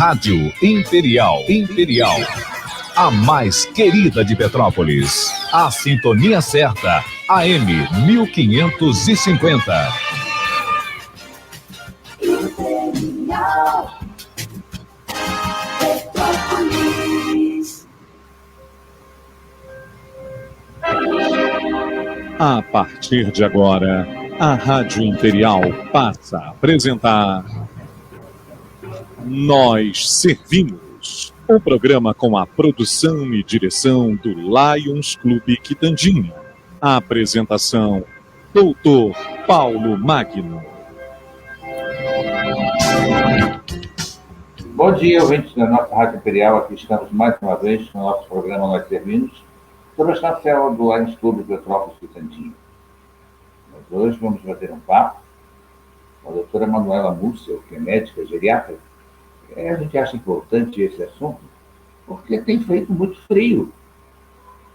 Rádio Imperial. A mais querida de Petrópolis. A sintonia certa. AM 1550. Imperial. Petrópolis. A partir de agora, a Rádio Imperial passa a apresentar Nós Servimos, o programa com a produção e direção do Lions Clube Quitandinha. A apresentação, Doutor Paulo Magno. Bom dia, ouvintes da nossa Rádio Imperial. Aqui estamos mais uma vez no nosso programa Nós Servimos, sobre a chancela do Lions Clube Petrópolis Quitandinha. Mas hoje vamos bater um papo com a doutora Manuela Mussel, que é médica geriatra. A gente acha importante esse assunto porque tem feito muito frio.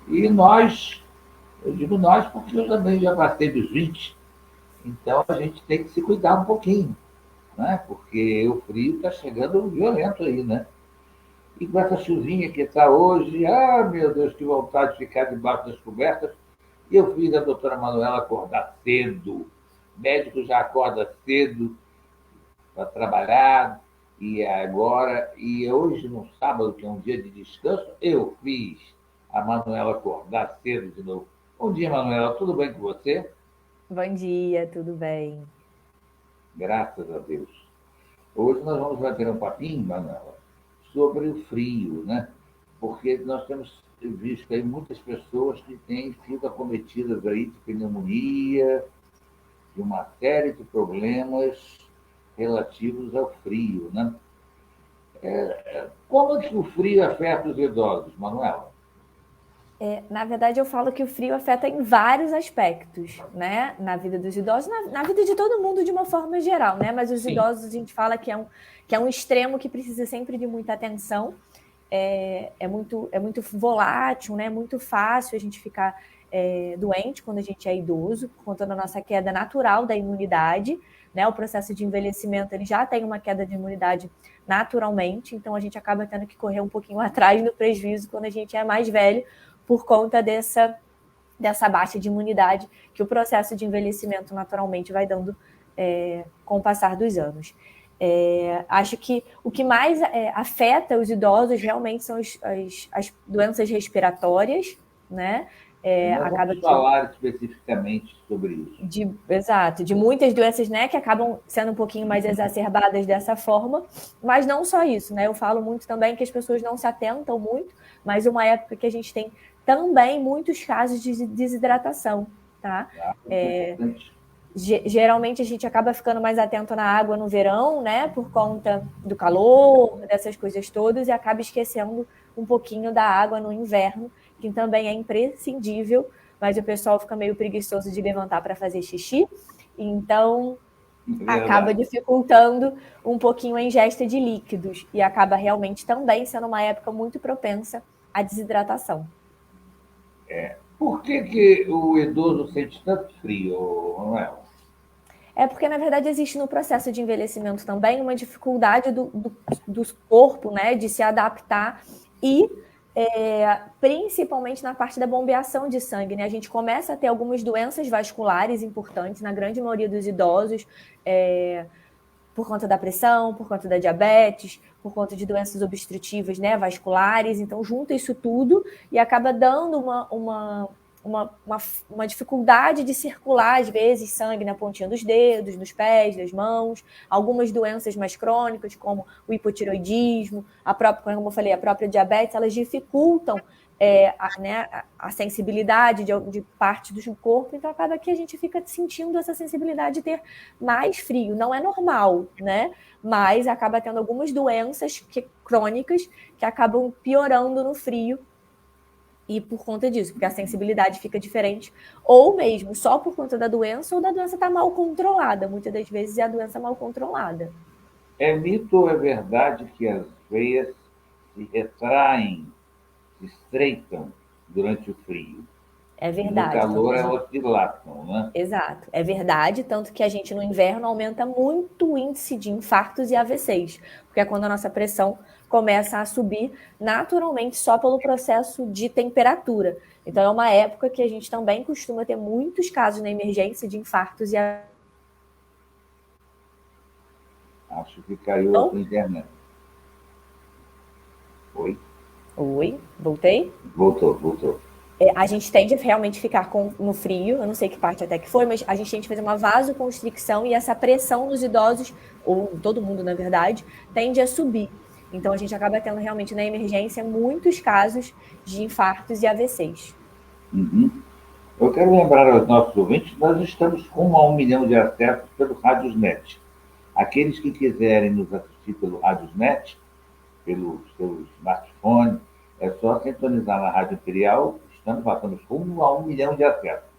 E nós, eu digo nós porque eu também já passei dos 20, então a gente tem que se cuidar um pouquinho, né? Porque o frio está chegando violento aí, né? E com essa chuvinha que está hoje, meu Deus, que vontade de ficar debaixo das cobertas. E eu fiz a doutora Manuela acordar cedo. O médico já acorda cedo para trabalhar. E hoje, no sábado, que é um dia de descanso, eu fiz a Manuela acordar cedo de novo. Bom dia, Manuela. Tudo bem com você? Bom dia, tudo bem. Graças a Deus. Hoje nós vamos bater um papinho, Manuela, sobre o frio, né? Porque nós temos visto aí muitas pessoas que têm sido acometidas aí de pneumonia, de uma série de problemas relativos ao frio, né? Como é que o frio afeta os idosos, Manuela? Na verdade, eu falo que o frio afeta em vários aspectos, né? Na vida dos idosos, na vida de todo mundo de uma forma geral, né? Mas os idosos, a gente fala que é um extremo que precisa sempre de muita atenção. É muito volátil, né? É muito fácil a gente ficar doente quando a gente é idoso, por conta da nossa queda natural da imunidade, né? O processo de envelhecimento ele já tem uma queda de imunidade naturalmente, então a gente acaba tendo que correr um pouquinho atrás no prejuízo quando a gente é mais velho, por conta dessa baixa de imunidade que o processo de envelhecimento naturalmente vai dando com o passar dos anos. Acho que o que mais afeta os idosos realmente são as doenças respiratórias, né? Vamos falar especificamente sobre isso. Exato, de muitas doenças, né, que acabam sendo um pouquinho mais exacerbadas dessa forma, mas não só isso, né? Eu falo muito também que as pessoas não se atentam muito, mas uma época que a gente tem também muitos casos de desidratação, tá? Geralmente a gente acaba ficando mais atento na água no verão, né, por conta do calor, dessas coisas todas, e acaba esquecendo um pouquinho da água no inverno, que também é imprescindível, mas o pessoal fica meio preguiçoso de levantar para fazer xixi, então acaba dificultando um pouquinho a ingesta de líquidos, e acaba realmente também sendo uma época muito propensa à desidratação. Por que o idoso sente tanto frio, Manuela? Porque, na verdade, existe no processo de envelhecimento também uma dificuldade do corpo, né, de se adaptar e principalmente na parte da bombeação de sangue, né? A gente começa a ter algumas doenças vasculares importantes na grande maioria dos idosos, por conta da pressão, por conta da diabetes, por conta de doenças obstrutivas, né, vasculares. Então, junta isso tudo e acaba dando uma dificuldade de circular, às vezes, sangue na pontinha dos dedos, nos pés, das mãos, algumas doenças mais crônicas, como o hipotireoidismo, como eu falei, a própria diabetes, elas dificultam a sensibilidade de parte do corpo, então acaba que a gente fica sentindo essa sensibilidade de ter mais frio. Não é normal, né? Mas acaba tendo algumas doenças crônicas que acabam piorando no frio, e por conta disso, porque a sensibilidade fica diferente, ou mesmo só por conta da doença, ou da doença estar mal controlada. Muitas das vezes é a doença mal controlada. É mito ou é verdade que as veias se retraem, se estreitam durante o frio? É verdade. No calor elas dilatam, né? Exato, é verdade, tanto que a gente no inverno aumenta muito o índice de infartos e AVCs, porque é quando a nossa pressão começa a subir naturalmente só pelo processo de temperatura. Então é uma época que a gente também costuma ter muitos casos na emergência de infartos e AVCs. Acho que caiu a tua internet. Oi? Oi, voltei? Voltou. A gente tende a realmente ficar no frio, eu não sei que parte até que foi, mas a gente tende a fazer uma vasoconstricção e essa pressão nos idosos, ou todo mundo na verdade, tende a subir. Então a gente acaba tendo realmente na emergência muitos casos de infartos e AVCs. Uhum. Eu quero lembrar aos nossos ouvintes que nós estamos rumo a 1 milhão de acessos pelo Radiosnet. Aqueles que quiserem nos assistir pelo Radiosnet, pelo seu smartphone, é só sintonizar na Rádio Imperial. Estamos rumo a 1 milhão de acessos.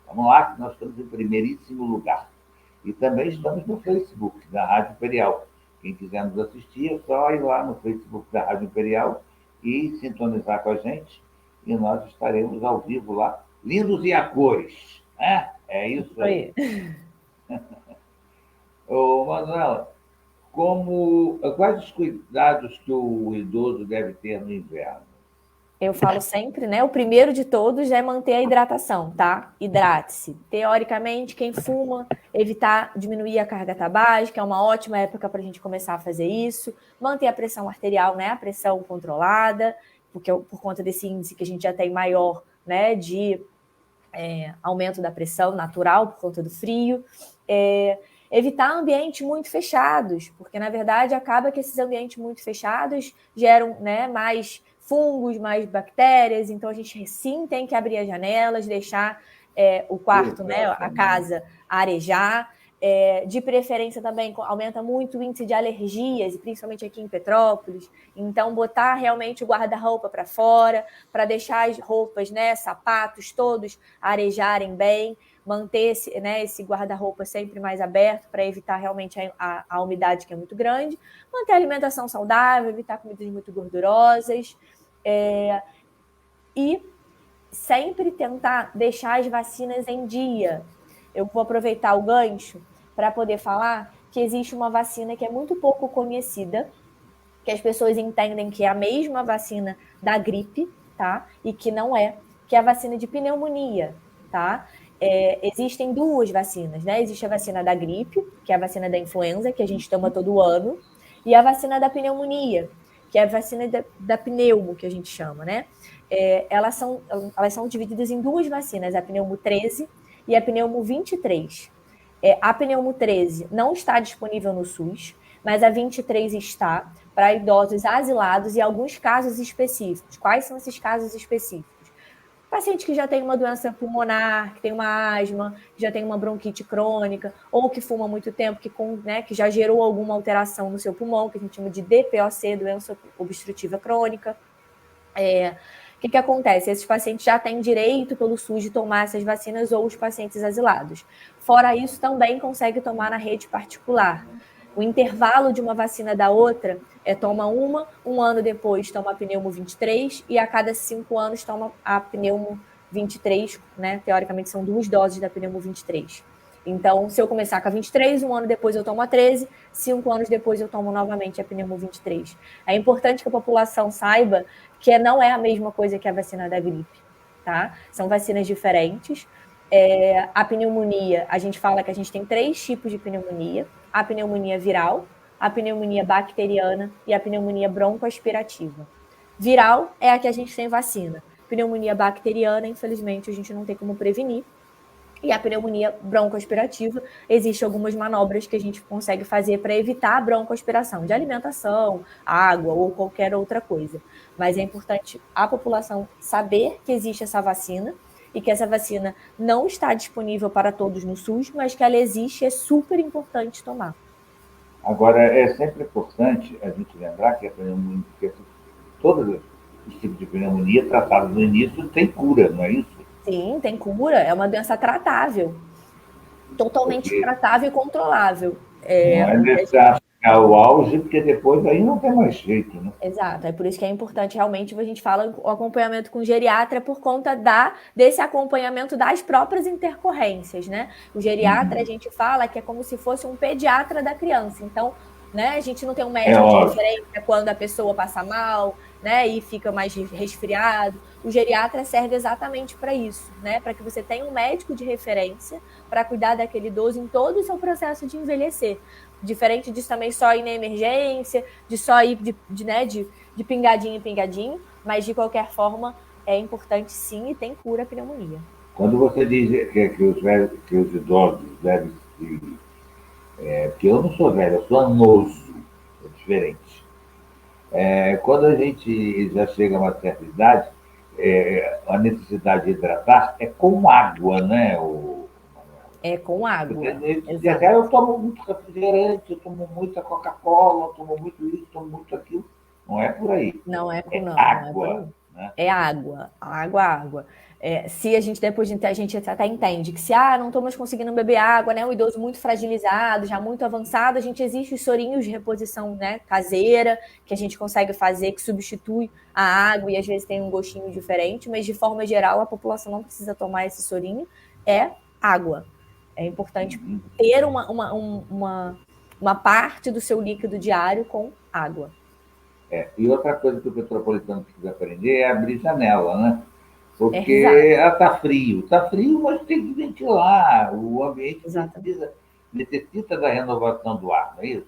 Vamos lá, que nós estamos em primeiríssimo lugar. E também estamos no Facebook da Rádio Imperial. Quem quiser nos assistir, é só ir lá no Facebook da Rádio Imperial e sintonizar com a gente. E nós estaremos ao vivo lá, lindos e a cores. Né? É isso aí. Ô, Manuela, quais os cuidados que o idoso deve ter no inverno? Eu falo sempre, né? O primeiro de todos é manter a hidratação, tá? Hidrate-se. Teoricamente, quem fuma, diminuir a carga tabágica, é uma ótima época para a gente começar a fazer isso. Manter a pressão arterial, né? A pressão controlada, porque por conta desse índice que a gente já tem maior, né? De aumento da pressão natural por conta do frio. Evitar ambientes muito fechados, porque, na verdade, acaba que esses ambientes muito fechados geram, né, mais fungos, mais bactérias, então a gente sim tem que abrir as janelas, deixar o quarto, né, a casa arejar. De preferência também aumenta muito o índice de alergias, principalmente aqui em Petrópolis. Então, botar realmente o guarda-roupa para fora, para deixar as roupas, né, sapatos todos arejarem bem, manter esse guarda-roupa sempre mais aberto para evitar realmente a umidade que é muito grande, manter a alimentação saudável, evitar comidas muito gordurosas, e sempre tentar deixar as vacinas em dia. Eu vou aproveitar o gancho para poder falar que existe uma vacina que é muito pouco conhecida, que as pessoas entendem que é a mesma vacina da gripe, tá? E que não é, que é a vacina de pneumonia, tá? Existem duas vacinas, né? Existe a vacina da gripe, que é a vacina da influenza, que a gente toma todo ano, e a vacina da pneumonia, que é a vacina da pneumo, que a gente chama, né? Elas são divididas em duas vacinas, a pneumo 13 e a pneumo 23. A pneumo 13 não está disponível no SUS, mas a 23 está para idosos asilados e alguns casos específicos. Quais são esses casos específicos? Paciente que já tem uma doença pulmonar, que tem uma asma, que já tem uma bronquite crônica, ou que fuma há muito tempo, que já gerou alguma alteração no seu pulmão, que a gente chama de DPOC, doença obstrutiva crônica. O que acontece? Esses pacientes já têm direito pelo SUS de tomar essas vacinas, ou os pacientes asilados. Fora isso, também consegue tomar na rede particular. O intervalo de uma vacina da outra toma um ano depois toma a pneumo 23 e a cada 5 anos toma a pneumo 23, né? Teoricamente são 2 doses da pneumo 23. Então, se eu começar com a 23, um ano depois eu tomo a 13, 5 anos depois eu tomo novamente a pneumo 23. É importante que a população saiba que não é a mesma coisa que a vacina da gripe, tá? São vacinas diferentes. A pneumonia, a gente fala que a gente tem 3 tipos de pneumonia: a pneumonia viral, a pneumonia bacteriana e a pneumonia broncoaspirativa. Viral é a que a gente tem vacina. Pneumonia bacteriana, infelizmente, a gente não tem como prevenir. E a pneumonia broncoaspirativa, existem algumas manobras que a gente consegue fazer para evitar a broncoaspiração, de alimentação, água ou qualquer outra coisa. Mas é importante a população saber que existe essa vacina e que essa vacina não está disponível para todos no SUS, mas que ela existe e é super importante tomar. Agora, é sempre importante a gente lembrar que a pneumonia, todos os tipos de pneumonia tratados no início tem cura, não é isso? Sim, tem cura, é uma doença tratável, totalmente tratável e controlável. Não é necessário chegar ao auge, porque depois aí não tem mais jeito, né? Exato, é por isso que é importante realmente a gente fala o acompanhamento com o geriatra por conta desse acompanhamento das próprias intercorrências, né? O geriatra, a gente fala que é como se fosse um pediatra da criança, então, né, a gente não tem um médico de referência quando a pessoa passa mal, né, e fica mais resfriado. O geriatra serve exatamente para isso, né, para que você tenha um médico de referência para cuidar daquele idoso em todo o seu processo de envelhecer. Diferente disso também só ir na emergência, de só ir de pingadinho em pingadinho, mas de qualquer forma é importante sim e tem cura a pneumonia. Quando você diz que os idosos devem se... porque eu não sou velho, eu sou anoso, é diferente. Quando a gente já chega a uma certa idade, a necessidade de hidratar é com água, né? É com água. Eu tomo muito refrigerante, eu tomo muita Coca-Cola, eu tomo muito isso, tomo muito aquilo. Não é por aí. Não é por não. Água. Não é, né? É água. Água. Se a gente depois a gente até entende que se não estou mais conseguindo beber água, né? Um idoso muito fragilizado, já muito avançado, existe os sorinhos de reposição, né, caseira, que a gente consegue fazer, que substitui a água e às vezes tem um gostinho diferente, mas de forma geral a população não precisa tomar esse sorinho, é água. É importante ter uma parte do seu líquido diário com água. E outra coisa que o petropolitano precisa aprender é abrir janela, né? Porque está frio, mas tem que ventilar. O ambiente necessita da renovação do ar, não é isso?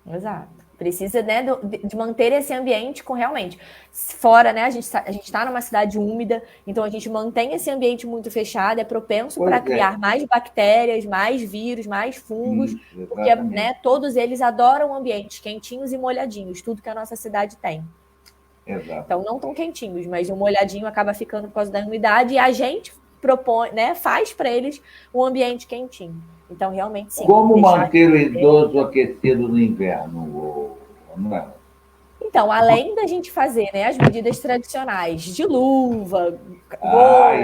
Exato. Precisa, né, de manter esse ambiente com realmente. Fora, né, a gente está numa cidade úmida, então a gente mantém esse ambiente muito fechado, é propenso para criar mais bactérias, mais vírus, mais fungos, porque, né, todos eles adoram ambientes quentinhos e molhadinhos, tudo que a nossa cidade tem. Exato. Então, não tão quentinhos, mas o molhadinho acaba ficando por causa da umidade e a gente propõe, né, faz para eles um ambiente quentinho. Então, realmente, sim. Como manter o idoso aquecido no inverno, Manuela? Então, além da gente fazer, né, as medidas tradicionais de luva,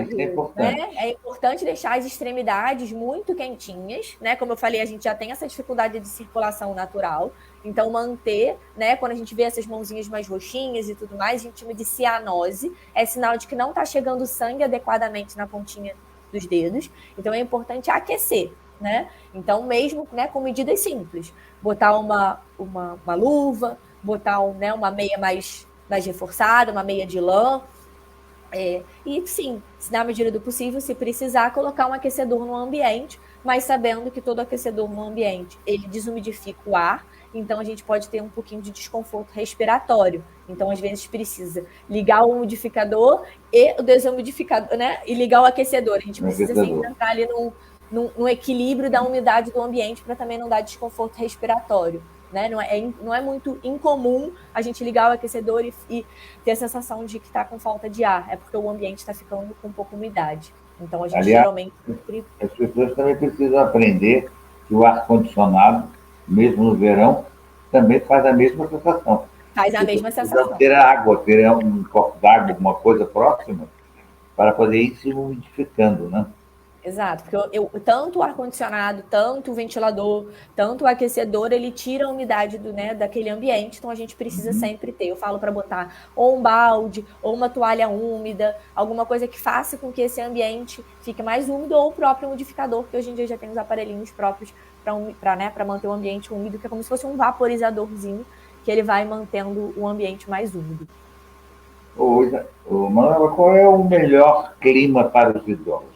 isso é importante. Né, é importante deixar as extremidades muito quentinhas, né? Como eu falei, a gente já tem essa dificuldade de circulação natural. Então, manter, né? Quando a gente vê essas mãozinhas mais roxinhas e tudo mais, a gente chama de cianose. É sinal de que não está chegando sangue adequadamente na pontinha dos dedos. Então, é importante aquecer, né? Então, mesmo, né, com medidas simples. Botar uma luva, botar uma meia mais reforçada, uma meia de lã. E sim, na medida do possível, se precisar, colocar um aquecedor no ambiente, mas sabendo que todo aquecedor no ambiente, ele desumidifica o ar, então a gente pode ter um pouquinho de desconforto respiratório. Então, às vezes, precisa ligar o umidificador e o desumidificador, né? E ligar o aquecedor. A gente precisa sempre entrar ali no equilíbrio da umidade do ambiente para também não dar desconforto respiratório. Né? Não é muito incomum a gente ligar o aquecedor e ter a sensação de que está com falta de ar. É porque o ambiente está ficando com pouca umidade. Então, a gente geralmente... As pessoas também precisam aprender que o ar-condicionado, mesmo no verão, também faz a mesma sensação. Faz a mesma sensação. Ter água, ter um copo d'água, alguma coisa próxima, para poder ir se umidificando, né? Exato, porque tanto o ar-condicionado, tanto o ventilador, tanto o aquecedor, ele tira a umidade daquele ambiente, então a gente precisa sempre ter. Eu falo para botar ou um balde, ou uma toalha úmida, alguma coisa que faça com que esse ambiente fique mais úmido, ou o próprio umidificador, que hoje em dia já tem os aparelhinhos próprios para manter o ambiente úmido, que é como se fosse um vaporizadorzinho, que ele vai mantendo o ambiente mais úmido. Manuela, qual é o melhor clima para os idosos?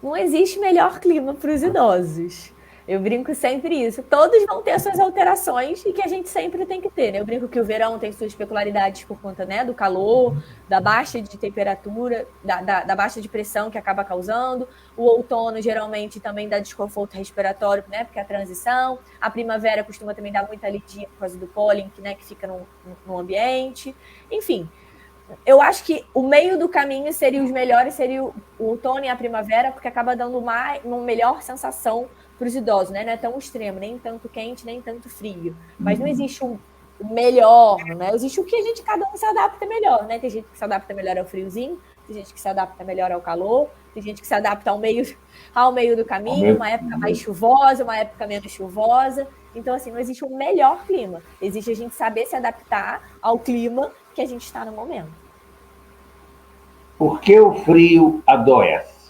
Não existe melhor clima para os idosos. Eu brinco sempre isso. Todos vão ter suas alterações e que a gente sempre tem que ter, né? Eu brinco que o verão tem suas peculiaridades por conta, né, do calor, da baixa de temperatura, da baixa de pressão que acaba causando. O outono geralmente também dá desconforto respiratório, né, porque é a transição. A primavera costuma também dar muita alergia por causa do pólen, que fica no ambiente. Enfim, eu acho que o meio do caminho seria os melhores, seria o outono e a primavera, porque acaba dando uma melhor sensação para os idosos, né? Não é tão extremo, nem tanto quente, nem tanto frio. Mas não existe o melhor, né? Existe o que cada um se adapta melhor, né? Tem gente que se adapta melhor ao friozinho, tem gente que se adapta melhor ao calor, tem gente que se adapta ao meio do caminho, uma época mais chuvosa, uma época menos chuvosa. Então, assim, não existe um melhor clima. Existe a gente saber se adaptar ao clima que a gente está no momento. Por que o frio adoece?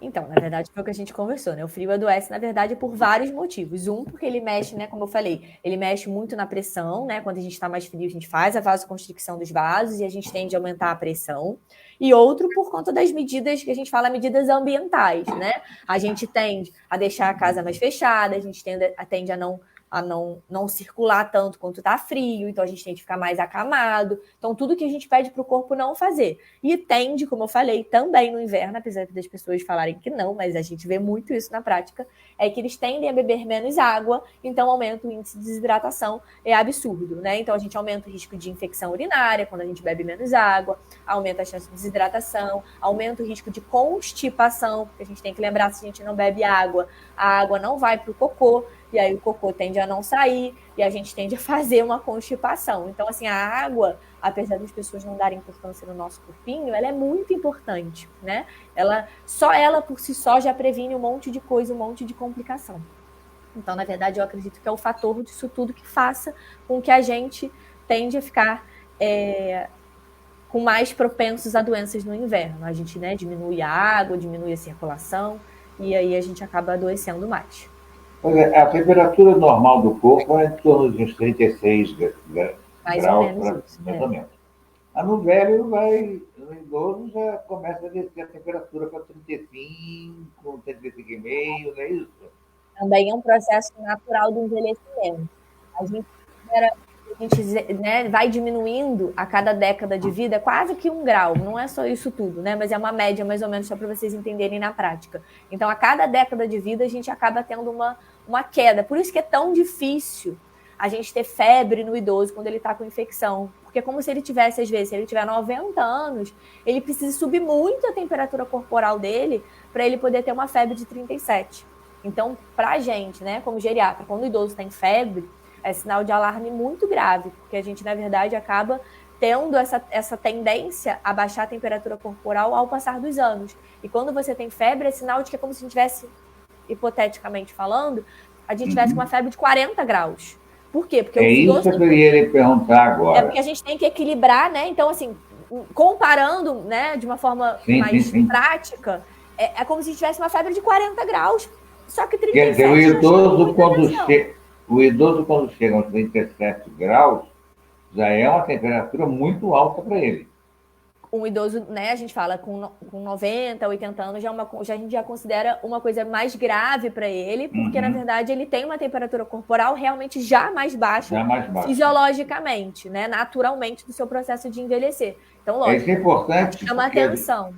Então, na verdade, foi o que a gente conversou, né? O frio adoece, na verdade, por vários motivos. Um, porque ele mexe, né? Como eu falei, ele mexe muito na pressão, né? Quando a gente está mais frio, a gente faz a vasoconstricção dos vasos e a gente tende a aumentar a pressão. E outro, por conta das medidas que a gente fala, medidas ambientais, né? A gente tende a deixar a casa mais fechada, a gente tende a não circular tanto quanto está frio, então a gente tem que ficar mais acamado. Então, tudo que a gente pede para o corpo não fazer. E tende, como eu falei, também no inverno, apesar das pessoas falarem que não, mas a gente vê muito isso na prática, é que eles tendem a beber menos água, então aumenta o índice de desidratação, é absurdo, né? Então, a gente aumenta o risco de infecção urinária quando a gente bebe menos água, aumenta a chance de desidratação, aumenta o risco de constipação, porque a gente tem que lembrar, se a gente não bebe água, a água não vai para o cocô, e aí o cocô tende a não sair, e a gente tende a fazer uma constipação. Então, assim, a água, apesar das pessoas não darem importância no nosso corpinho, ela é muito importante, né? Só ela, por si só, já previne um monte de coisa, um monte de complicação. Então, na verdade, eu acredito que é o fator disso tudo que faça com que a gente tende a ficar com mais propensos a doenças no inverno. A gente, né, diminui a água, diminui a circulação, e aí a gente acaba adoecendo mais. A temperatura normal do corpo é em torno de uns 36 graus, mais ou menos. No velho, no idoso, já começa a descer a temperatura para 35, 35,5, não é isso? Também é um processo natural do envelhecimento. A gente né, vai diminuindo a cada década de vida quase que 1 grau. Não é só isso tudo, né? Mas é uma média, mais ou menos, só para vocês entenderem na prática. Então, a cada década de vida, a gente acaba tendo uma queda. Por isso que é tão difícil a gente ter febre no idoso quando ele está com infecção. Porque é como se ele tivesse, às vezes, se ele tiver 90 anos, ele precisa subir muito a temperatura corporal dele para ele poder ter uma febre de 37. Então, para a gente, né, como geriatra, quando o idoso tem febre, é sinal de alarme muito grave, porque a gente, na verdade, acaba tendo essa tendência a baixar a temperatura corporal ao passar dos anos. E quando você tem febre, é sinal de que é como se a gente tivesse, hipoteticamente falando, a gente tivesse uma febre de 40 graus. Por quê? Porque isso que eu queria lhe perguntar agora. É porque a gente tem que equilibrar, né? Então, assim, comparando, né, de uma forma mais prática, é como se a gente tivesse uma febre de 40 graus, só que 37 Quer dizer, o idoso, quando chega aos 37 graus, já é uma temperatura muito alta para ele. Um idoso, né, a gente fala, com 90, 80 anos, a gente já considera uma coisa mais grave para ele, porque, na verdade, ele tem uma temperatura corporal realmente já mais baixa, fisiologicamente, né, naturalmente, do seu processo de envelhecer. Então, lógico, isso é importante, chama atenção.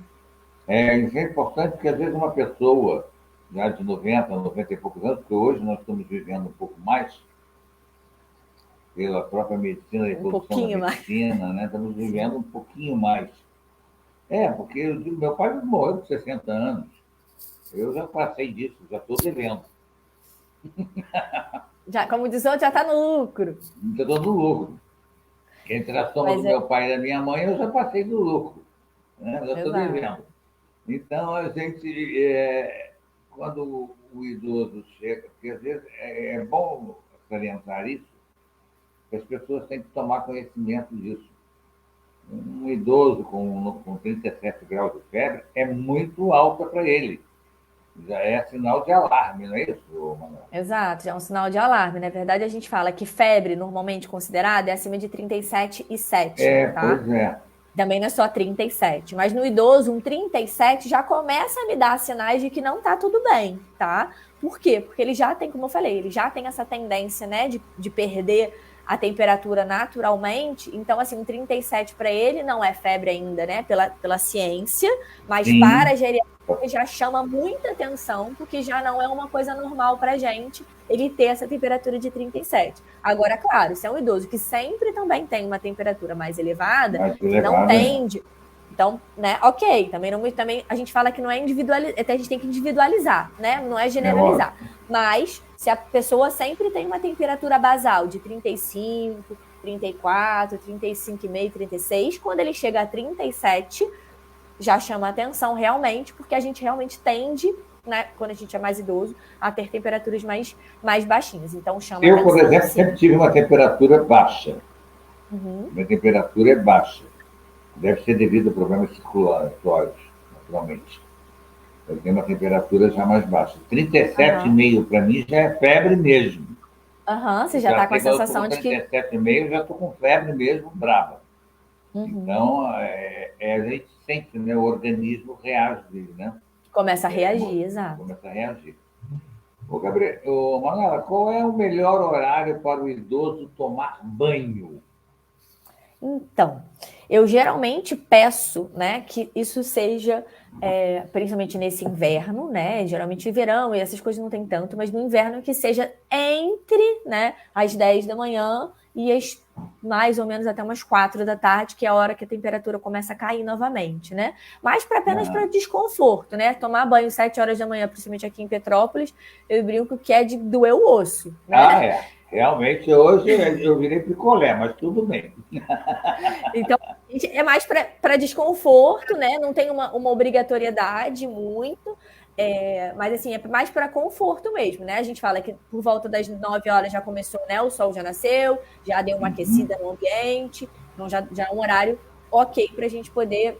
Isso é importante porque, às vezes, uma pessoa já de 90 e poucos anos, porque hoje nós estamos vivendo um pouco mais, pela própria medicina, a evolução da medicina, né? Estamos vivendo um pouquinho mais. Porque eu digo, meu pai morreu com 60 anos. Eu já passei disso, já estou devendo. Já, como diz o outro, já está no lucro. Já estou no lucro. Entre a soma do meu pai e da minha mãe, eu já passei do lucro. Né? Já estou devendo. Então, a gente... quando o idoso chega, porque às vezes é bom salientar isso, que as pessoas têm que tomar conhecimento disso. Um idoso com 37 graus de febre é muito alta para ele. Já é sinal de alarme, não é isso, Manuel? Exato, já é um sinal de alarme. Na verdade, a gente fala que febre, normalmente considerada, é acima de 37,7. Tá? Pois é. Também não é só 37, mas no idoso, um 37 já começa a me dar sinais de que não tá tudo bem, tá? Por quê? Porque ele já tem, como eu falei, ele já tem essa tendência, né, de perder a temperatura naturalmente. Então, assim, um 37 para ele não é febre ainda, né, pela ciência, mas para a geriatria já chama muita atenção, porque já não é uma coisa normal pra gente ele ter essa temperatura de 37. Agora, claro, se é um idoso que sempre também tem uma temperatura mais elevada, não tende. Então, né, ok, também a gente fala que não é individualizar, a gente tem que individualizar, né? Não é generalizar. Mas, se a pessoa sempre tem uma temperatura basal de 35, 34, 35,5, 36, quando ele chega a 37, já chama atenção realmente, porque a gente realmente tende, né, quando a gente é mais idoso, a ter temperaturas mais baixinhas. Então, chama Eu, atenção. por exemplo, sempre tive uma temperatura baixa. Minha temperatura é baixa. Deve ser devido a problemas circulatórios, naturalmente. Eu tenho uma temperatura já mais baixa. 37,5 para mim já é febre mesmo. Você já está com a sensação de que... 37,5 já estou com febre mesmo, brava. Então, a gente sente, né? O organismo reage, né? Começa a reagir, exato. Começa a reagir. Ô, Manuela, qual é o melhor horário para o idoso tomar banho? Então, eu geralmente peço, né, que isso seja, principalmente nesse inverno, né, geralmente verão e essas coisas não tem tanto, mas no inverno que seja entre, né, as 10 da manhã e as mais ou menos até umas 4 da tarde, que é a hora que a temperatura começa a cair novamente, né? Mas apenas para desconforto, né? Tomar banho 7 horas da manhã, principalmente aqui em Petrópolis, eu brinco que é de doer o osso, né? Realmente, hoje eu virei picolé, mas tudo bem. Então, é mais para desconforto, né? Não tem uma obrigatoriedade muito, mas assim, é mais para conforto mesmo, né? A gente fala que por volta das 9 horas já começou, né? O sol já nasceu, já deu uma aquecida no ambiente, então já é um horário ok para a gente poder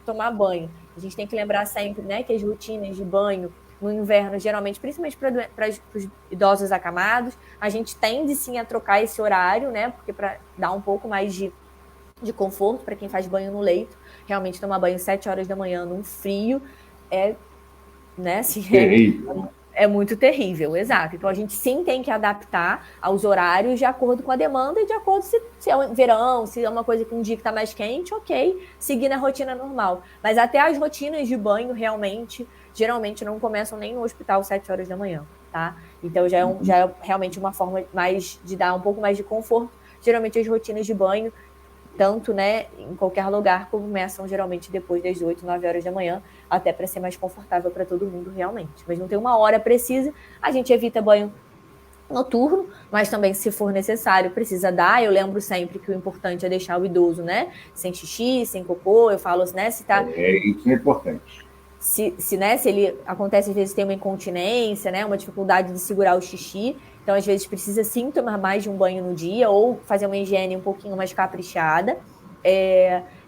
tomar banho. A gente tem que lembrar sempre, né, que as rotinas de banho no inverno, geralmente, principalmente para os idosos acamados, a gente tende sim a trocar esse horário, né? Porque para dar um pouco mais de conforto para quem faz banho no leito, realmente tomar banho 7 horas da manhã num frio né, assim, é muito terrível, exato. Então a gente sim tem que adaptar aos horários de acordo com a demanda e de acordo se é verão, se é uma coisa que um dia que está mais quente, ok, seguir na rotina normal. Mas até as rotinas de banho geralmente não começam nem no hospital 7 horas da manhã, tá? Então já é realmente uma forma mais de dar um pouco mais de conforto. Geralmente as rotinas de banho, tanto, né, em qualquer lugar, começam geralmente depois das 8, 9 horas da manhã, até para ser mais confortável para todo mundo realmente. Mas não tem uma hora precisa, a gente evita banho noturno, mas também, se for necessário, precisa dar. Eu lembro sempre que o importante é deixar o idoso, né, sem xixi, sem cocô. Eu falo, né, se tá... Isso é importante. Se ele acontece, às vezes tem uma incontinência, né, uma dificuldade de segurar o xixi, então às vezes precisa sim tomar mais de um banho no dia ou fazer uma higiene um pouquinho mais caprichada.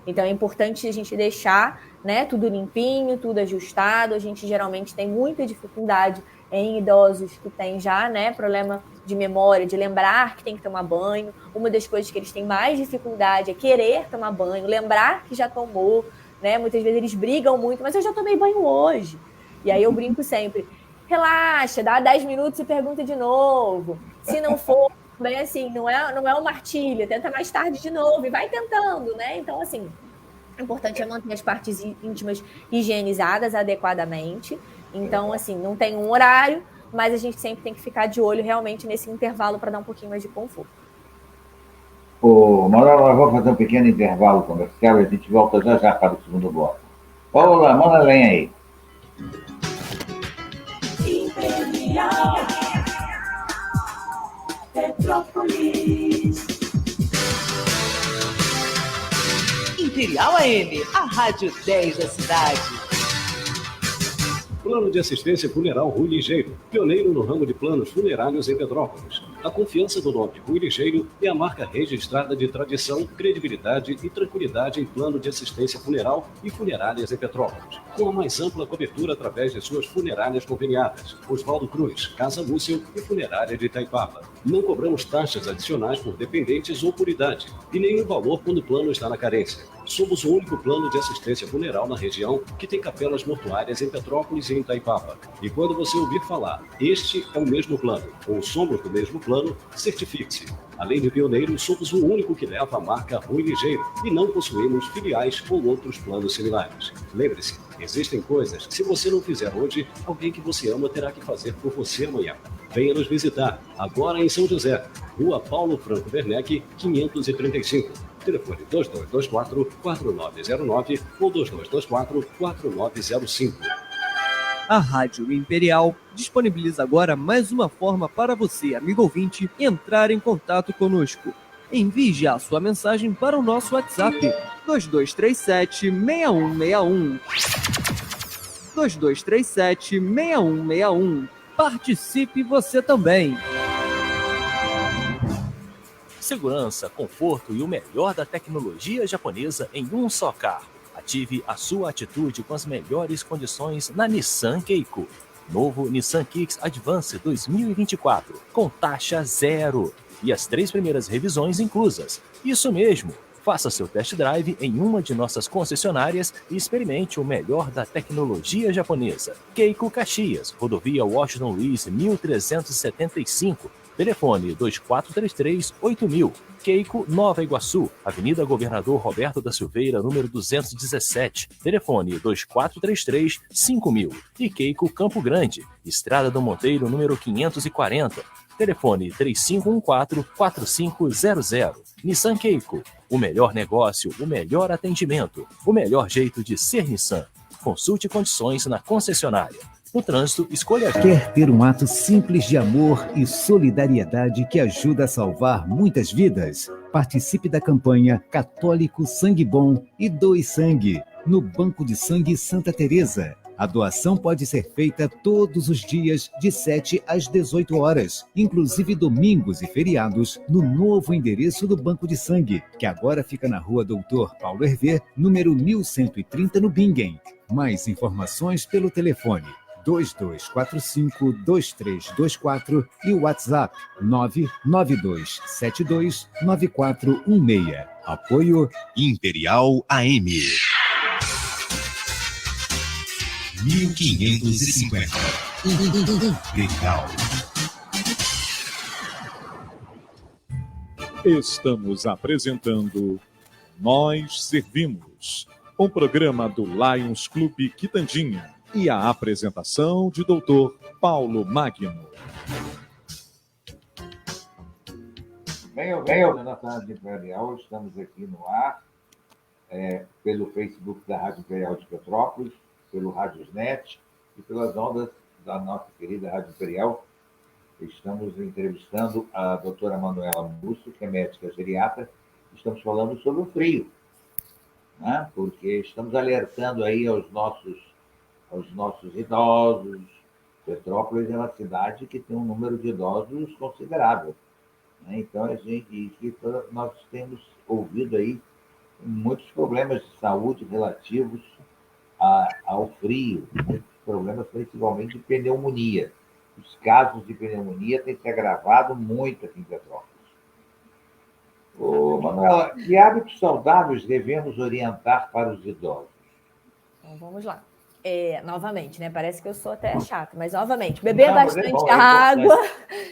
Então é importante a gente deixar, né, tudo limpinho, tudo ajustado. A gente geralmente tem muita dificuldade em idosos que têm já, né, problema de memória, de lembrar que tem que tomar banho. Uma das coisas que eles têm mais dificuldade é querer tomar banho, lembrar que já tomou, né? Muitas vezes eles brigam muito, mas eu já tomei banho hoje. E aí eu brinco sempre, relaxa, dá 10 minutos e pergunta de novo. Se não for, bem assim, não é uma artilha, tenta mais tarde de novo e vai tentando, né? Então, assim, o importante é manter as partes íntimas higienizadas adequadamente. Então, assim, não tem um horário, mas a gente sempre tem que ficar de olho realmente nesse intervalo para dar um pouquinho mais de conforto. Manuel, nós vamos fazer um pequeno intervalo comercial e a gente volta já para o segundo bloco. Paula, manda lenha aí. Imperial Petrópolis. Imperial AM, a rádio 10 da cidade. Plano de Assistência Funeral Rui Ligeiro, pioneiro no ramo de planos funerários em Petrópolis. A confiança do nome Rui Ligeiro é a marca registrada de tradição, credibilidade e tranquilidade em plano de assistência funeral e funerárias em Petrópolis. Com a mais ampla cobertura através de suas funerárias conveniadas, Oswaldo Cruz, Casa Lúcio e Funerária de Itaipava. Não cobramos taxas adicionais por dependentes ou por idade, e nenhum valor quando o plano está na carência. Somos o único plano de assistência funeral na região que tem capelas mortuárias em Petrópolis e em Itaipava. E quando você ouvir falar, este é o mesmo plano, ou somos do mesmo plano, certifique-se. Além de pioneiro, somos o único que leva a marca Rui Ligeiro e não possuímos filiais ou outros planos similares. Lembre-se, existem coisas que, se você não fizer hoje, alguém que você ama terá que fazer por você amanhã. Venha nos visitar, agora em São José, Rua Paulo Franco Werneck, 535. Telefone 2224-4909 ou 2224-4905. A Rádio Imperial disponibiliza agora mais uma forma para você, amigo ouvinte, entrar em contato conosco. Envie já sua mensagem para o nosso WhatsApp 2237-6161. 2237-6161. Participe você também. Segurança, conforto e o melhor da tecnologia japonesa em um só carro. Ative a sua atitude com as melhores condições na Nissan Keiko. Novo Nissan Kicks Advance 2024, com taxa zero. E as 3 primeiras revisões inclusas. Isso mesmo! Faça seu test drive em uma de nossas concessionárias e experimente o melhor da tecnologia japonesa. Keiko Caxias, Rodovia Washington Luiz 1375. Telefone 2433-8000. Keiko Nova Iguaçu, Avenida Governador Roberto da Silveira, número 217. Telefone 2433-5000. E Keiko Campo Grande, Estrada do Monteiro, número 540. Telefone 3514-4500. Nissan Keiko, o melhor negócio, o melhor atendimento, o melhor jeito de ser Nissan. Consulte condições na concessionária. No trânsito, escolha... Quer ter um ato simples de amor e solidariedade que ajuda a salvar muitas vidas? Participe da campanha Católico Sangue Bom e Doe Sangue, no Banco de Sangue Santa Teresa. A doação pode ser feita todos os dias, de 7 às 18 horas, inclusive domingos e feriados, no novo endereço do Banco de Sangue, que agora fica na rua Doutor Paulo Hervé, número 1130, no Bingen. Mais informações pelo telefone 2245-2324 e o WhatsApp 992729416. Apoio Imperial AM. 1550. Imperial. Estamos apresentando Nós Servimos, um programa do Lions Clube Quitandinha e a apresentação de Dr. Paulo Magno. Bem, na nossa Rádio Imperial, estamos aqui no ar, pelo Facebook da Rádio Imperial de Petrópolis, pelo Radiosnet e pelas ondas da nossa querida Rádio Imperial. Estamos entrevistando a doutora Manuela Musso, que é médica geriatra. Estamos falando sobre o frio, né? Porque estamos alertando aí aos nossos idosos. Petrópolis é uma cidade que tem um número de idosos considerável, né? Então, nós temos ouvido aí muitos problemas de saúde relativos ao frio, muitos problemas principalmente de pneumonia. Os casos de pneumonia têm se agravado muito aqui em Petrópolis. Manuela, que hábitos saudáveis devemos orientar para os idosos? Então, vamos lá. Novamente, né? Parece que eu sou até chata, mas novamente, beber bastante água.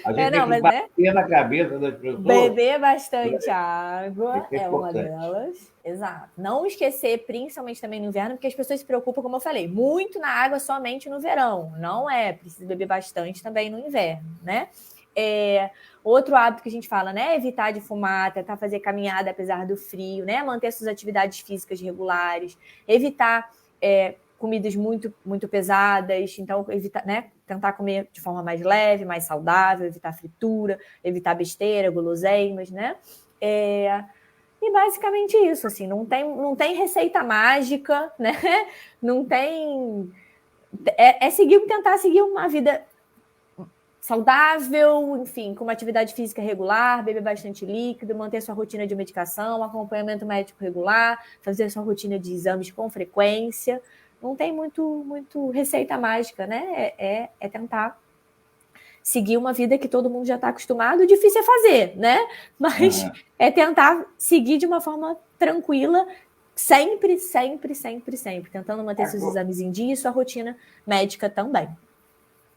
A gente tem que bater na cabeça das pessoas. Beber bastante água é uma delas. Exato. Não esquecer, principalmente também no inverno, porque as pessoas se preocupam, como eu falei, muito na água somente no verão. Não precisa beber bastante também no inverno, né? Outro hábito que a gente fala, né? Evitar de fumar, tentar fazer caminhada apesar do frio, né? Manter suas atividades físicas regulares, evitar comidas muito, muito pesadas, então evitar, né? Tentar comer de forma mais leve, mais saudável, evitar fritura, evitar besteira, guloseimas, né? E basicamente isso, assim, não tem receita mágica, né? Não tem... tentar seguir uma vida saudável, enfim, com uma atividade física regular, beber bastante líquido, manter sua rotina de medicação, acompanhamento médico regular, fazer sua rotina de exames com frequência. Não tem muito receita mágica, né? É tentar seguir uma vida que todo mundo já está acostumado. Difícil é fazer, né? Mas é tentar seguir de uma forma tranquila, sempre, tentando manter seus exames em dia e sua rotina médica também.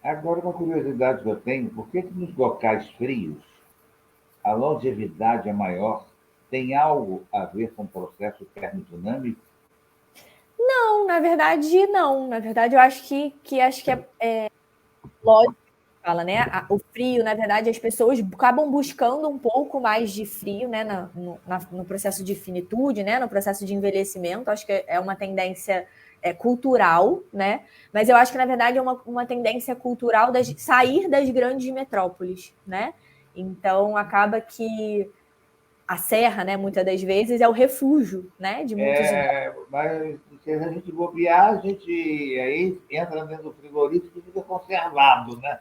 Agora, uma curiosidade que eu tenho, por que nos locais frios a longevidade é maior? Tem algo a ver com o processo termodinâmico? Não, na verdade, não. Na verdade, eu acho que é lógico. Fala, né? O frio, na verdade, as pessoas acabam buscando um pouco mais de frio, né? No processo de finitude, né? No processo de envelhecimento. Acho que é uma tendência cultural, né? Mas eu acho que, na verdade, é uma tendência cultural de sair das grandes metrópoles, né? Então, acaba que a serra, né, muitas das vezes, é o refúgio, né, de muitos idosos. Mas se a gente bobear, a gente aí entra dentro do frigorífico e fica conservado, né?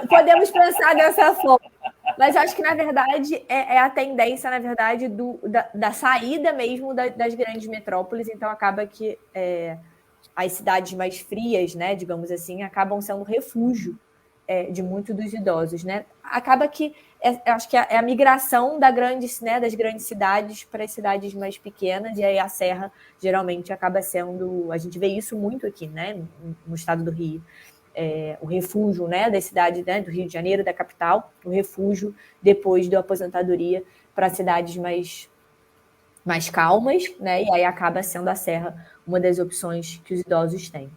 Podemos pensar dessa forma. Mas eu acho que, na verdade, é a tendência, na verdade, da saída mesmo das grandes metrópoles. Então, acaba que as cidades mais frias, né, digamos assim, acabam sendo refúgio de muitos dos idosos, né? Acaba que, acho que é a migração das grandes cidades para as cidades mais pequenas, e aí a serra, geralmente, acaba sendo... A gente vê isso muito aqui, né, no estado do Rio. O refúgio, né, da cidade, né, do Rio de Janeiro, da capital, o refúgio depois da aposentadoria para cidades mais calmas, né, e aí acaba sendo a serra uma das opções que os idosos têm.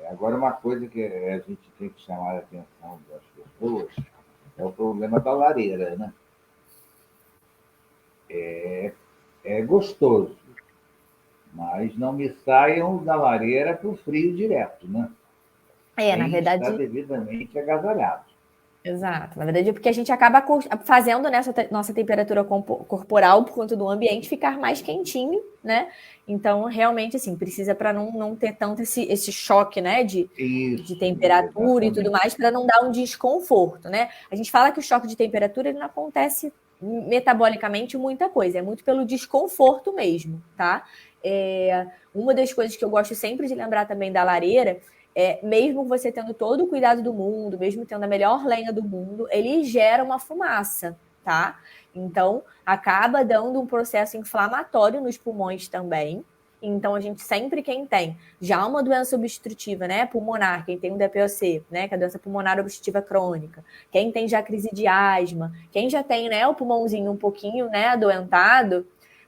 Agora, uma coisa que a gente tem que chamar a atenção das pessoas é o problema da lareira, né? É gostoso, mas não me saiam da lareira para o frio direto, né? Na verdade... Está devidamente agasalhado. Exato. Na verdade, é porque a gente acaba fazendo nossa temperatura corporal, por conta do ambiente, ficar mais quentinho, né? Então, realmente, assim, precisa para não ter tanto esse choque, né? De temperatura e tudo mais, para não dar um desconforto, né? A gente fala que o choque de temperatura ele não acontece metabolicamente muita coisa, é muito pelo desconforto mesmo, tá? Uma das coisas que eu gosto sempre de lembrar também da lareira mesmo você tendo todo o cuidado do mundo, mesmo tendo a melhor lenha do mundo, ele gera uma fumaça, tá? Então, acaba dando um processo inflamatório nos pulmões também. Então, a gente sempre, quem tem já uma doença obstrutiva, né, pulmonar, quem tem um DPOC, né, que é a doença pulmonar obstrutiva crônica, quem tem já crise de asma, quem já tem, né, o pulmãozinho um pouquinho, né, adoentado,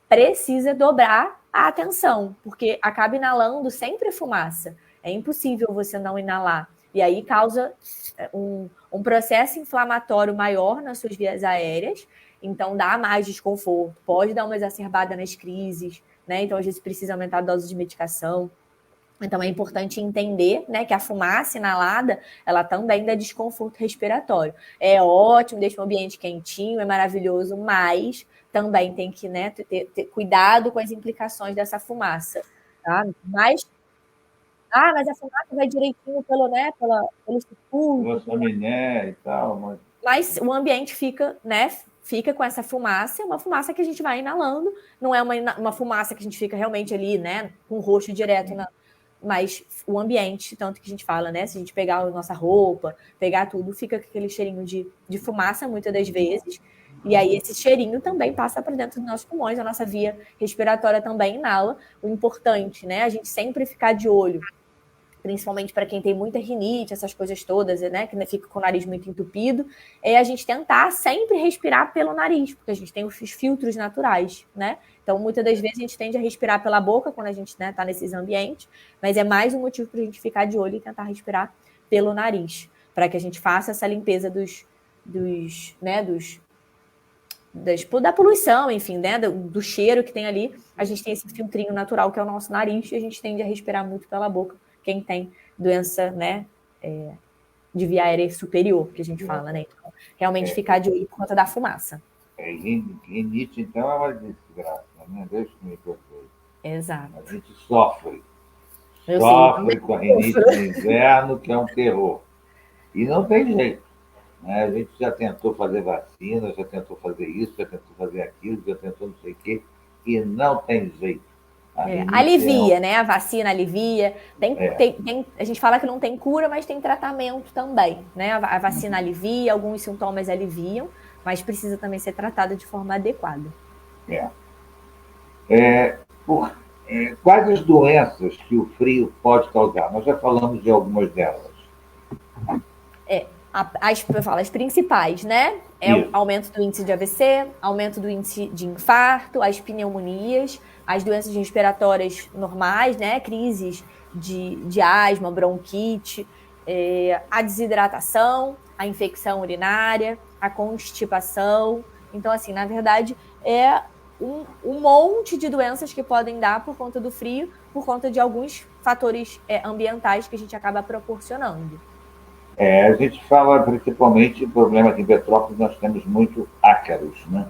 precisa dobrar a atenção, porque acaba inalando sempre fumaça. É impossível você não inalar. E aí causa um processo inflamatório maior nas suas vias aéreas, então dá mais desconforto, pode dar uma exacerbada nas crises, né? Então, às vezes, precisa aumentar a dose de medicação. Então, é importante entender, né, que a fumaça inalada, ela também dá desconforto respiratório. É ótimo, deixa o ambiente quentinho, é maravilhoso, mas também tem que, né, ter cuidado com as implicações dessa fumaça, tá? Mas a fumaça vai direitinho pelo circuito. Chaminé e tal. Mas o ambiente fica com essa fumaça, uma fumaça que a gente vai inalando, não é uma fumaça que a gente fica realmente ali, né, com o rosto direto, mas o ambiente, tanto que a gente fala, né, se a gente pegar a nossa roupa, pegar tudo, fica com aquele cheirinho de fumaça, muitas das vezes, e aí esse cheirinho também passa para dentro dos nossos pulmões, a nossa via respiratória também inala. O importante, né, a gente sempre ficar de olho, principalmente para quem tem muita rinite, essas coisas todas, né, que fica com o nariz muito entupido, é a gente tentar sempre respirar pelo nariz, porque a gente tem os filtros naturais, né? Então, muitas das vezes a gente tende a respirar pela boca quando a gente, né, tá nesses ambientes, mas é mais um motivo para a gente ficar de olho e tentar respirar pelo nariz, para que a gente faça essa limpeza da poluição, enfim, né, do cheiro que tem ali. A gente tem esse filtrinho natural que é o nosso nariz e a gente tende a respirar muito pela boca. Quem tem doença, né, de via aérea superior, que a gente fala, né? Então, realmente ficar de olho por conta da fumaça. Rinite, então, é uma desgraça, né? Deixa eu me perdoe. Exato. A gente sofre com a rinite no inverno, que é um terror. E não tem jeito, né? A gente já tentou fazer vacina, já tentou fazer isso, já tentou fazer aquilo, já tentou não sei o quê, e não tem jeito. Alivia, né? A vacina alivia. A gente fala que não tem cura, mas tem tratamento também, né? A vacina alivia, alguns sintomas aliviam, mas precisa também ser tratada de forma adequada. Quais as doenças que o frio pode causar? Nós já falamos de algumas delas. As principais, né? O aumento do índice de AVC, aumento do índice de infarto, as pneumonias, as doenças respiratórias normais, né? Crises de asma, bronquite, a desidratação, a infecção urinária, a constipação. Então, assim, na verdade, é um monte de doenças que podem dar por conta do frio, por conta de alguns fatores ambientais que a gente acaba proporcionando. A gente fala principalmente, o problema aqui em Petrópolis, nós temos muito ácaros, né?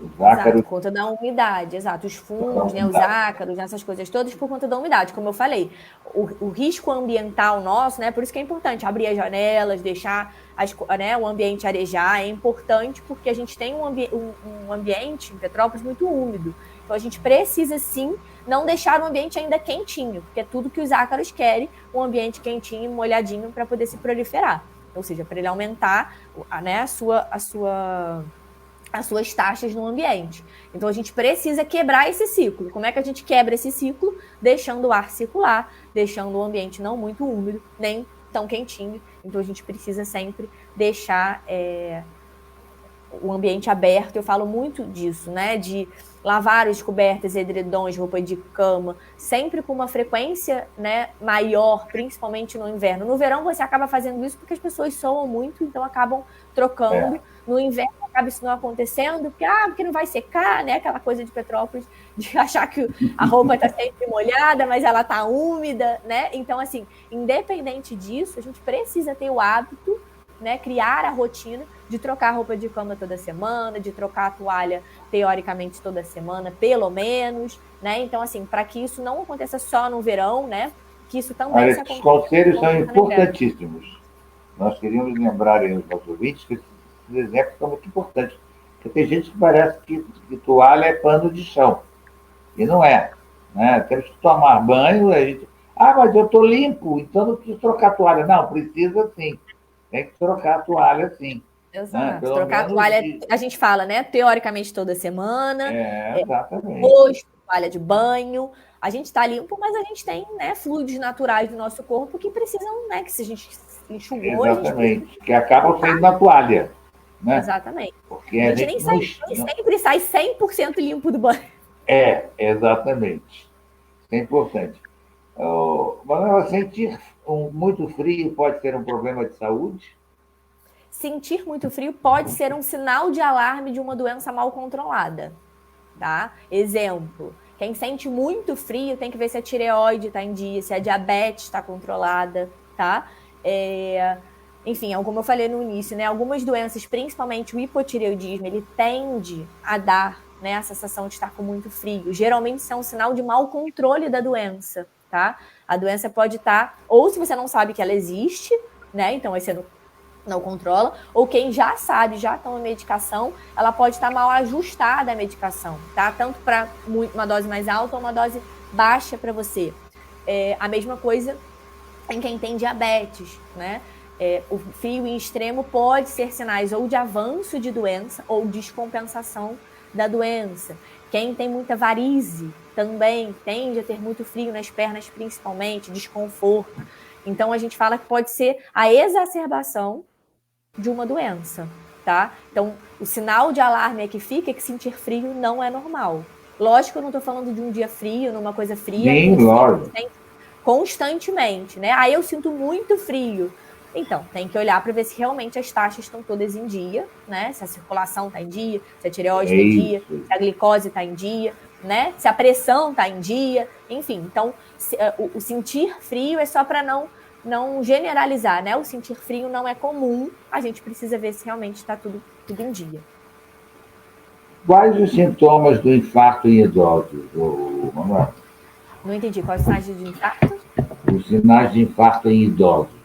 Os ácaros... Exato, por conta da umidade, exato. Os fungos, né, os ácaros, né, essas coisas todas por conta da umidade. Como eu falei, o risco ambiental nosso, né, por isso que é importante abrir as janelas, deixar o ambiente arejar, é importante porque a gente tem um ambiente em Petrópolis muito úmido. Então a gente precisa, sim, não deixar o ambiente ainda quentinho, porque é tudo que os ácaros querem, um ambiente quentinho e molhadinho para poder se proliferar. Ou seja, para ele aumentar, né, as suas taxas no ambiente. Então, a gente precisa quebrar esse ciclo. Como é que a gente quebra esse ciclo? Deixando o ar circular, deixando o ambiente não muito úmido, nem tão quentinho. Então, a gente precisa sempre deixar o ambiente aberto. Eu falo muito disso, né? De lavar as cobertas, edredons, roupa de cama, sempre com uma frequência, né, maior, principalmente no inverno. No verão, você acaba fazendo isso porque as pessoas soam muito, então acabam trocando. No inverno acaba isso não acontecendo, porque não vai secar, né? Aquela coisa de Petrópolis, de achar que a roupa está sempre molhada, mas ela está úmida, né? Então, assim, independente disso, a gente precisa ter o hábito, né? Criar a rotina de trocar a roupa de cama toda semana, de trocar a toalha, teoricamente, toda semana, pelo menos, né? Então, assim, para que isso não aconteça só no verão, né? Que isso também se aconteça. Os conselhos são importantíssimos. Nós queríamos lembrar aí aos nossos ouvintes que esses exemplos são muito importantes. Porque tem gente que parece que toalha é pano de chão. E não é. Né? Temos que tomar banho, a gente... mas eu estou limpo, então não preciso trocar a toalha. Não, precisa sim. Tem que trocar a toalha sim. Exato. Né? Trocar a toalha, a gente fala, né? Teoricamente toda semana. Exatamente. Rosto, toalha de banho. A gente está limpo, mas a gente tem, né, fluidos naturais do nosso corpo que precisam, né? Que se a gente enxugou, exatamente. Que acabam saindo na toalha. Né? Exatamente. Porque a gente nem sempre sai 100% limpo do banho. Exatamente. Isso é importante. Manuela, sentir muito frio pode ser um problema de saúde? Sentir muito frio pode ser um sinal de alarme de uma doença mal controlada. Tá? Exemplo, quem sente muito frio tem que ver se a tireoide está em dia, se a diabetes está controlada, tá? Enfim, como eu falei no início, né, algumas doenças, principalmente o hipotireoidismo, ele tende a dar, né, a sensação de estar com muito frio. Geralmente isso é um sinal de mau controle da doença, tá? A doença pode estar, ou se você não sabe que ela existe, né, então aí você não controla, ou quem já sabe, já toma medicação, ela pode estar mal ajustada a medicação, tá? Tanto para uma dose mais alta ou uma dose baixa para você. A mesma coisa em quem tem diabetes, né? O frio em extremo pode ser sinais ou de avanço de doença ou descompensação da doença. Quem tem muita varize também tende a ter muito frio nas pernas, principalmente, desconforto. Então, a gente fala que pode ser a exacerbação de uma doença, tá? Então, o sinal de alarme que fica é que sentir frio não é normal. Lógico que eu não estou falando de um dia frio, numa coisa fria. Sim, lógico. Constantemente, né? Eu sinto muito frio. Então, tem que olhar para ver se realmente as taxas estão todas em dia, né? Se a circulação está em dia, se a tireoide está em dia, se a glicose está em dia, né? Se a pressão está em dia, enfim. Então, o sentir frio é só para não generalizar, né? O sentir frio não é comum, a gente precisa ver se realmente está tudo em dia. Quais os sintomas do infarto em idosos, Manuel? Não entendi, quais os sinais de infarto? Os sinais de infarto em idosos.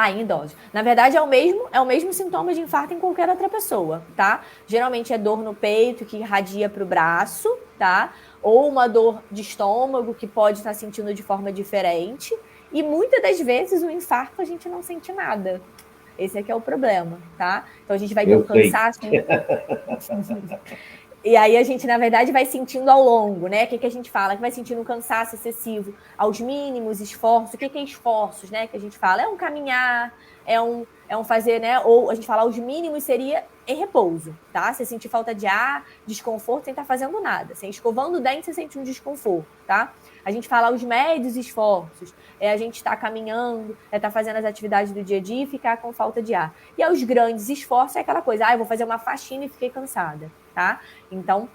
Em idosos. Na verdade, é o mesmo sintoma de infarto em qualquer outra pessoa, tá? Geralmente é dor no peito que irradia para o braço, tá? Ou uma dor de estômago que pode estar sentindo de forma diferente. E muitas das vezes o infarto a gente não sente nada. Esse aqui é o problema, tá? Então a gente vai ter um cansaço. E aí a gente, na verdade, vai sentindo ao longo, né? O que a gente fala? Que vai sentindo um cansaço excessivo aos mínimos esforços. O que é esforços, né? Que a gente fala? É um caminhar, é um fazer, né? Ou a gente fala os mínimos seria em repouso, tá? Você sentir falta de ar, desconforto sem estar fazendo nada. Sem escovando o dente, você sente um desconforto, tá? A gente fala os médios esforços, a gente está caminhando, está fazendo as atividades do dia a dia e ficar com falta de ar. E aos grandes esforços é aquela coisa, eu vou fazer uma faxina e fiquei cansada, tá? Então,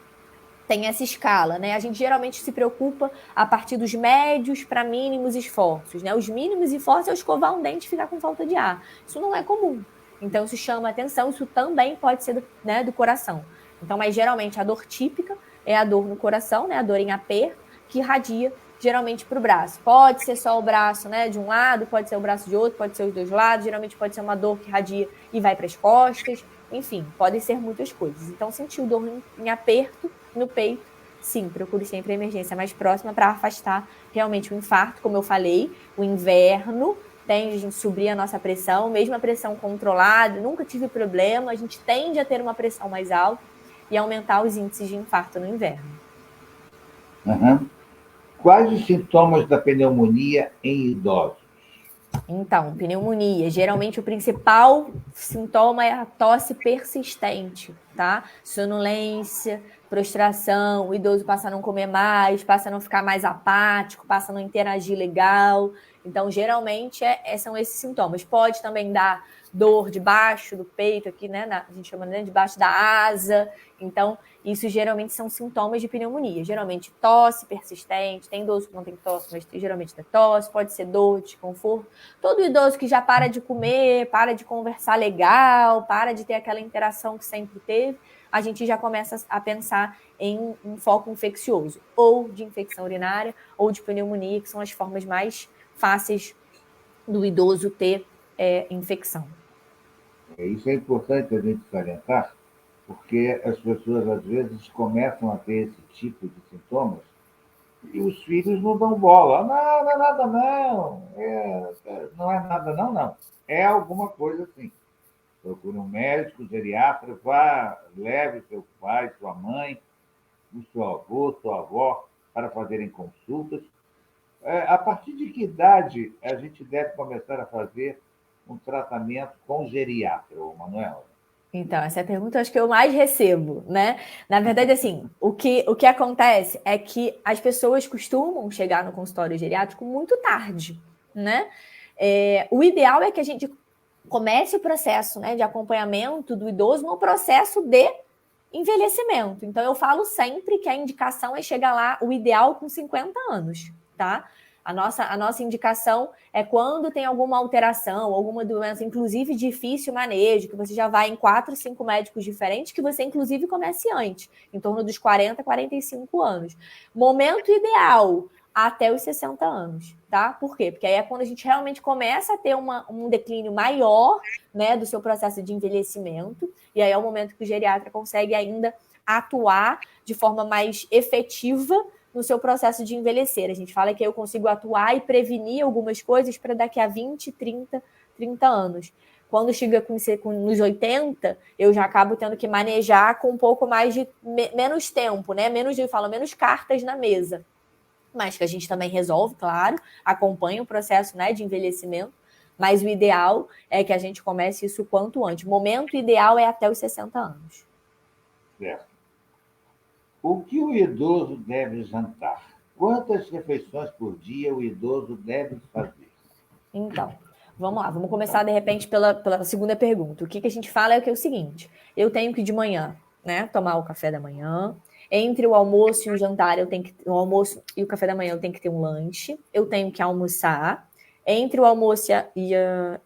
tem essa escala, né? A gente geralmente se preocupa a partir dos médios para mínimos esforços, né? Os mínimos esforços é eu escovar um dente e ficar com falta de ar. Isso não é comum. Então, isso chama atenção, isso também pode ser do coração. Então, mas geralmente a dor típica é a dor no coração, né? A dor em aperto, que irradia geralmente para o braço. Pode ser só o braço, né, de um lado, pode ser o braço de outro, pode ser os dois lados, geralmente pode ser uma dor que irradia e vai para as costas, enfim, podem ser muitas coisas. Então, sentiu dor em aperto no peito, sim, procure sempre a emergência mais próxima para afastar realmente o infarto, como eu falei, o inverno tende a gente subir a nossa pressão, mesmo a pressão controlada, nunca tive problema, a gente tende a ter uma pressão mais alta e aumentar os índices de infarto no inverno. Uhum. Quais os sintomas da pneumonia em idosos? Então, pneumonia, geralmente o principal sintoma é a tosse persistente, tá? Sonolência, prostração, o idoso passa a não comer mais, passa a não ficar mais apático, passa a não interagir legal. Então, geralmente, são esses sintomas. Pode também dar dor debaixo do peito, aqui, né? A gente chama, né, debaixo da asa. Então, isso geralmente são sintomas de pneumonia. Geralmente, tosse persistente. Tem idoso que não tem tosse, mas geralmente tem tosse. Pode ser dor, desconforto. Todo idoso que já para de comer, para de conversar legal, para de ter aquela interação que sempre teve, a gente já começa a pensar em um foco infeccioso, ou de infecção urinária, ou de pneumonia, que são as formas mais fáceis do idoso ter infecção. Isso é importante a gente salientar, porque as pessoas, às vezes, começam a ter esse tipo de sintomas e os filhos não dão bola. Não, não é nada, não. Não é nada, não, não. É alguma coisa assim. Procure um médico, geriatra, vá, leve seu pai, sua mãe, o seu avô, sua avó, para fazerem consultas. A partir de que idade a gente deve começar a fazer um tratamento com geriatra, Manuela? Então, essa é a pergunta acho que eu mais recebo, né? Na verdade, assim, o que acontece é que as pessoas costumam chegar no consultório geriátrico muito tarde, né? O ideal é que a gente comece o processo, né, de acompanhamento do idoso no processo de envelhecimento. Então, eu falo sempre que a indicação é chegar lá, o ideal, com 50 anos, tá? A nossa indicação é quando tem alguma alteração, alguma doença, inclusive difícil manejo, que você já vai em 4, 5 médicos diferentes, que você, inclusive, comece antes, em torno dos 40, 45 anos. Momento ideal, até os 60 anos, tá? Por quê? Porque aí é quando a gente realmente começa a ter um declínio maior, né, do seu processo de envelhecimento, e aí é o momento que o geriatra consegue ainda atuar de forma mais efetiva no seu processo de envelhecer. A gente fala que eu consigo atuar e prevenir algumas coisas para daqui a 20, 30 anos. Quando chega nos 80, eu já acabo tendo que manejar com um pouco mais de menos tempo, né? Menos cartas na mesa. Mas que a gente também resolve, claro, acompanha o processo, né, de envelhecimento, mas o ideal é que a gente comece isso o quanto antes. O momento ideal é até os 60 anos. Certo. O que o idoso deve jantar? Quantas refeições por dia o idoso deve fazer? Então, vamos lá. Vamos começar, de repente, pela segunda pergunta. O que a gente fala é o seguinte. Eu tenho que, de manhã, né, tomar o café da manhã. Entre o almoço e o jantar, o almoço e o café da manhã, eu tenho que ter um lanche. Eu tenho que almoçar. Entre o almoço e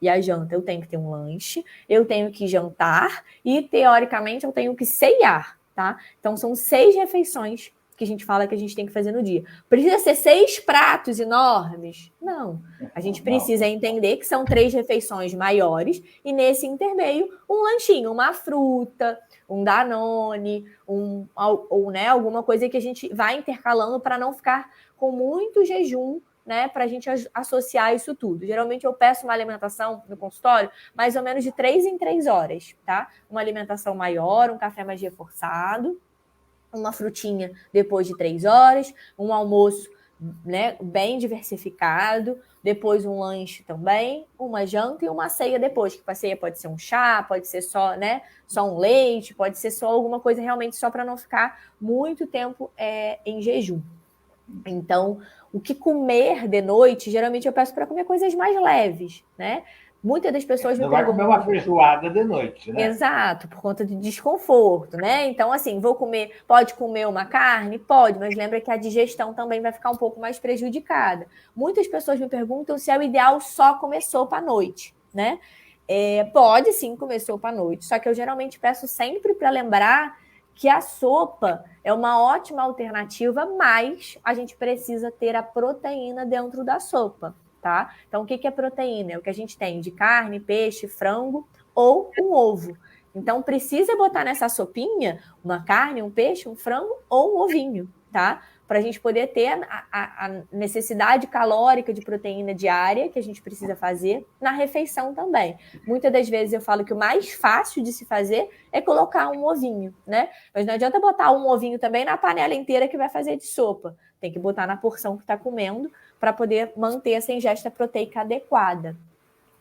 a janta, eu tenho que ter um lanche. Eu tenho que jantar. E, teoricamente, eu tenho que ceiar. Tá? Então, são 6 refeições que a gente fala que a gente tem que fazer no dia. Precisa ser 6 pratos enormes? Não. A gente precisa entender que são 3 refeições maiores e, nesse intermeio, um lanchinho, uma fruta, um Danone, ou né, alguma coisa que a gente vai intercalando para não ficar com muito jejum, né, para a gente associar isso tudo. Geralmente eu peço uma alimentação no consultório mais ou menos de 3 em 3 horas, tá? Uma alimentação maior, um café mais reforçado, uma frutinha depois de 3 horas, um almoço, né, bem diversificado, depois um lanche também, uma janta e uma ceia depois, que a ceia pode ser um chá, pode ser só, né, só um leite, pode ser só alguma coisa realmente só para não ficar muito tempo em jejum. Então, o que comer de noite, geralmente eu peço para comer coisas mais leves, né? Muitas das pessoas me Não vai comer uma feijoada de noite, né? Exato, por conta de desconforto, né? Então, assim, pode comer uma carne? Pode, mas lembra que a digestão também vai ficar um pouco mais prejudicada. Muitas pessoas me perguntam se é o ideal só comer sopa à noite, né? Pode sim comer sopa à noite, só que eu geralmente peço sempre para lembrar que a sopa é uma ótima alternativa, mas a gente precisa ter a proteína dentro da sopa. Tá? Então, o que é proteína? É o que a gente tem de carne, peixe, frango ou um ovo. Então, precisa botar nessa sopinha uma carne, um peixe, um frango ou um ovinho, tá? Para a gente poder ter a necessidade calórica de proteína diária que a gente precisa fazer na refeição também. Muitas das vezes eu falo que o mais fácil de se fazer é colocar um ovinho, né? Mas não adianta botar um ovinho também na panela inteira que vai fazer de sopa. Tem que botar na porção que está comendo para poder manter essa ingesta proteica adequada.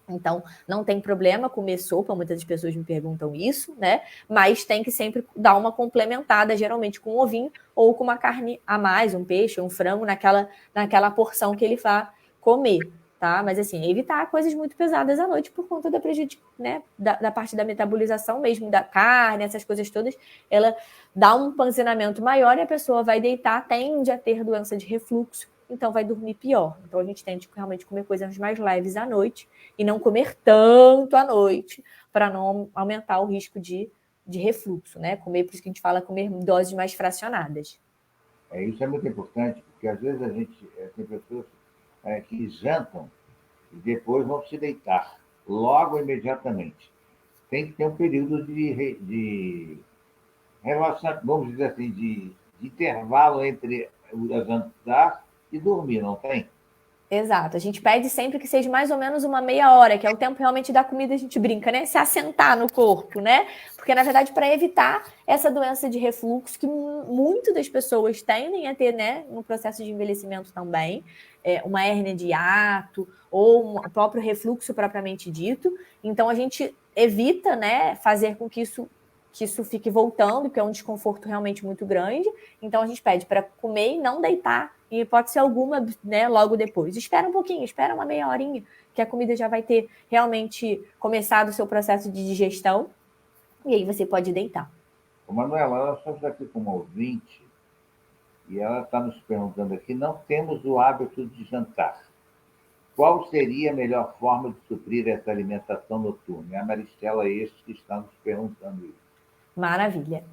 Então, não tem problema comer sopa, muitas pessoas me perguntam isso, né? Mas tem que sempre dar uma complementada, geralmente com um ovinho ou com uma carne a mais, um peixe, um frango, naquela porção que ele vai comer, tá? Mas, assim, evitar coisas muito pesadas à noite por conta da parte da metabolização mesmo, da carne, essas coisas todas, ela dá um panzinamento maior e a pessoa vai deitar, tende a ter doença de refluxo, então vai dormir pior. Então a gente tende realmente comer coisas mais leves à noite e não comer tanto à noite para não aumentar o risco de refluxo, né? Comer, por isso que a gente fala comer doses mais fracionadas. Isso é muito importante, porque às vezes a gente tem pessoas que jantam e depois vão se deitar, logo imediatamente. Tem que ter um período de relação, vamos dizer assim, de intervalo entre o jantar e dormir, não tem? Exato. A gente pede sempre que seja mais ou menos uma meia hora, que é o tempo realmente da comida, a gente brinca, né? Se assentar no corpo, né? Porque, na verdade, para evitar essa doença de refluxo, que muitas das pessoas tendem a ter, né? No processo de envelhecimento também, uma hérnia de hiato ou o próprio refluxo propriamente dito. Então, a gente evita, né? Fazer com que isso fique voltando, que é um desconforto realmente muito grande. Então, a gente pede para comer e não deitar, em hipótese alguma, né, logo depois. Espera um pouquinho, espera uma meia horinha, que a comida já vai ter realmente começado o seu processo de digestão, e aí você pode deitar. Manuela, ela só está aqui como ouvinte, e ela está nos perguntando aqui, não temos o hábito de jantar. Qual seria a melhor forma de suprir essa alimentação noturna? É a Maristela que está nos perguntando isso. Maravilha.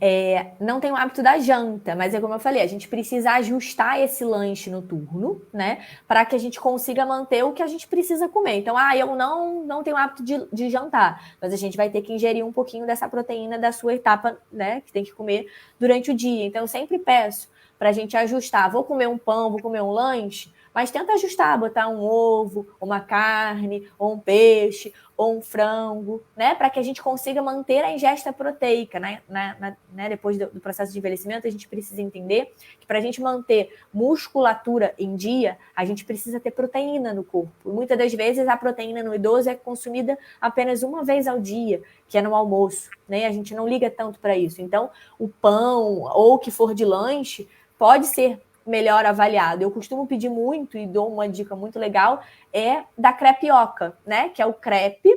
Não tem o hábito da janta, mas é como eu falei, a gente precisa ajustar esse lanche noturno, né? Para que a gente consiga manter o que a gente precisa comer. Então, eu não tenho o hábito de jantar, mas a gente vai ter que ingerir um pouquinho dessa proteína da sua etapa, né? Que tem que comer durante o dia. Então, eu sempre peço para a gente ajustar. Vou comer um pão, vou comer um lanche, mas tenta ajustar, botar um ovo, uma carne, ou um peixe, ou um frango, né? Para que a gente consiga manter a ingesta proteica, né? Depois do processo de envelhecimento, a gente precisa entender que para a gente manter musculatura em dia, a gente precisa ter proteína no corpo. E muitas das vezes a proteína no idoso é consumida apenas uma vez ao dia, que é no almoço, né? A gente não liga tanto para isso. Então, o pão ou o que for de lanche pode ser melhor avaliado. Eu costumo pedir muito e dou uma dica muito legal, da crepioca, né? Que é o crepe,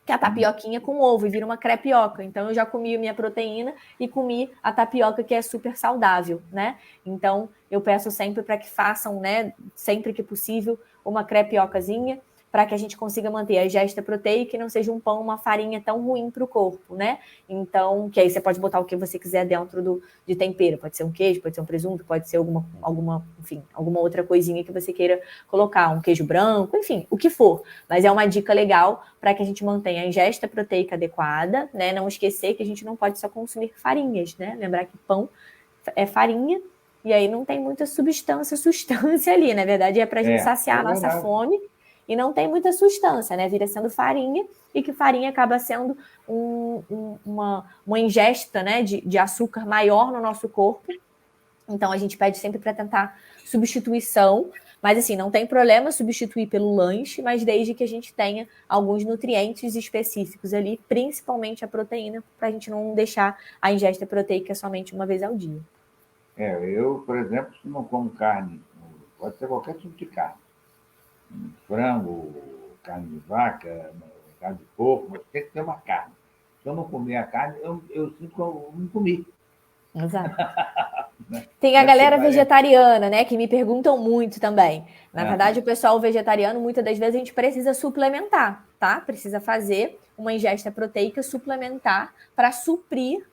que é a tapioquinha com ovo, e vira uma crepioca. Então, eu já comi a minha proteína e comi a tapioca, que é super saudável, né? Então, eu peço sempre para que façam, né? Sempre que possível, uma crepiocazinha, para que a gente consiga manter a ingesta proteica e não seja um pão, uma farinha tão ruim para o corpo, né? Então, que aí você pode botar o que você quiser dentro de tempero. Pode ser um queijo, pode ser um presunto, pode ser alguma outra coisinha que você queira colocar, um queijo branco, enfim, o que for. Mas é uma dica legal para que a gente mantenha a ingesta proteica adequada, né? Não esquecer que a gente não pode só consumir farinhas, né? Lembrar que pão é farinha, e aí não tem muita substância ali. Na verdade, é para a gente saciar a nossa fome, e não tem muita substância, né? Vira sendo farinha, e que farinha acaba sendo uma ingesta, né, de açúcar maior no nosso corpo. Então, a gente pede sempre para tentar substituição, mas assim, não tem problema substituir pelo lanche, mas desde que a gente tenha alguns nutrientes específicos ali, principalmente a proteína, para a gente não deixar a ingesta proteica somente uma vez ao dia. Eu, por exemplo, se não como carne, pode ser qualquer tipo de carne, frango, carne de vaca, carne de porco, mas tem que ter uma carne. Se eu não comer a carne, eu sinto que eu não comi. Exato. Tem a galera vegetariana, né, que me perguntam muito também. Na verdade, o pessoal vegetariano, muitas das vezes, a gente precisa suplementar, tá? Precisa fazer uma ingesta proteica suplementar para suprir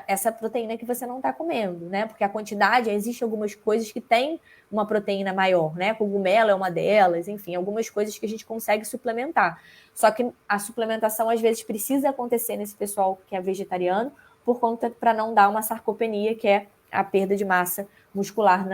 essa proteína que você não está comendo, né? Porque a quantidade, existem algumas coisas que têm uma proteína maior, né? Cogumelo é uma delas, enfim, algumas coisas que a gente consegue suplementar. Só que a suplementação, às vezes, precisa acontecer nesse pessoal que é vegetariano, por conta para não dar uma sarcopenia, que é a perda de massa muscular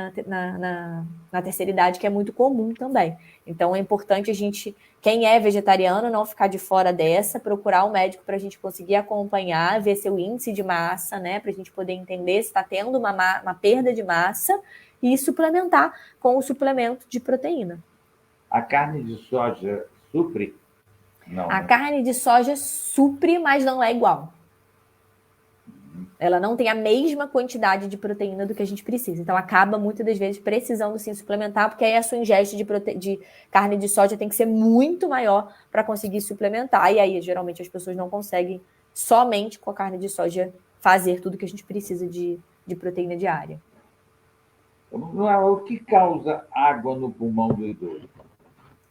na terceira idade, que é muito comum também. Então, é importante a gente, quem é vegetariano, não ficar de fora dessa, procurar o médico para a gente conseguir acompanhar, ver seu índice de massa, né, para a gente poder entender se está tendo uma perda de massa e suplementar com o suplemento de proteína. A carne de soja supre? Não, a carne de soja supre, mas não é igual. Ela não tem a mesma quantidade de proteína do que a gente precisa. Então, acaba, muitas das vezes, precisando sim suplementar, porque aí a sua ingesta de carne de soja tem que ser muito maior para conseguir suplementar. E aí, geralmente, as pessoas não conseguem somente com a carne de soja fazer tudo que a gente precisa de proteína diária. O que causa água no pulmão do idoso?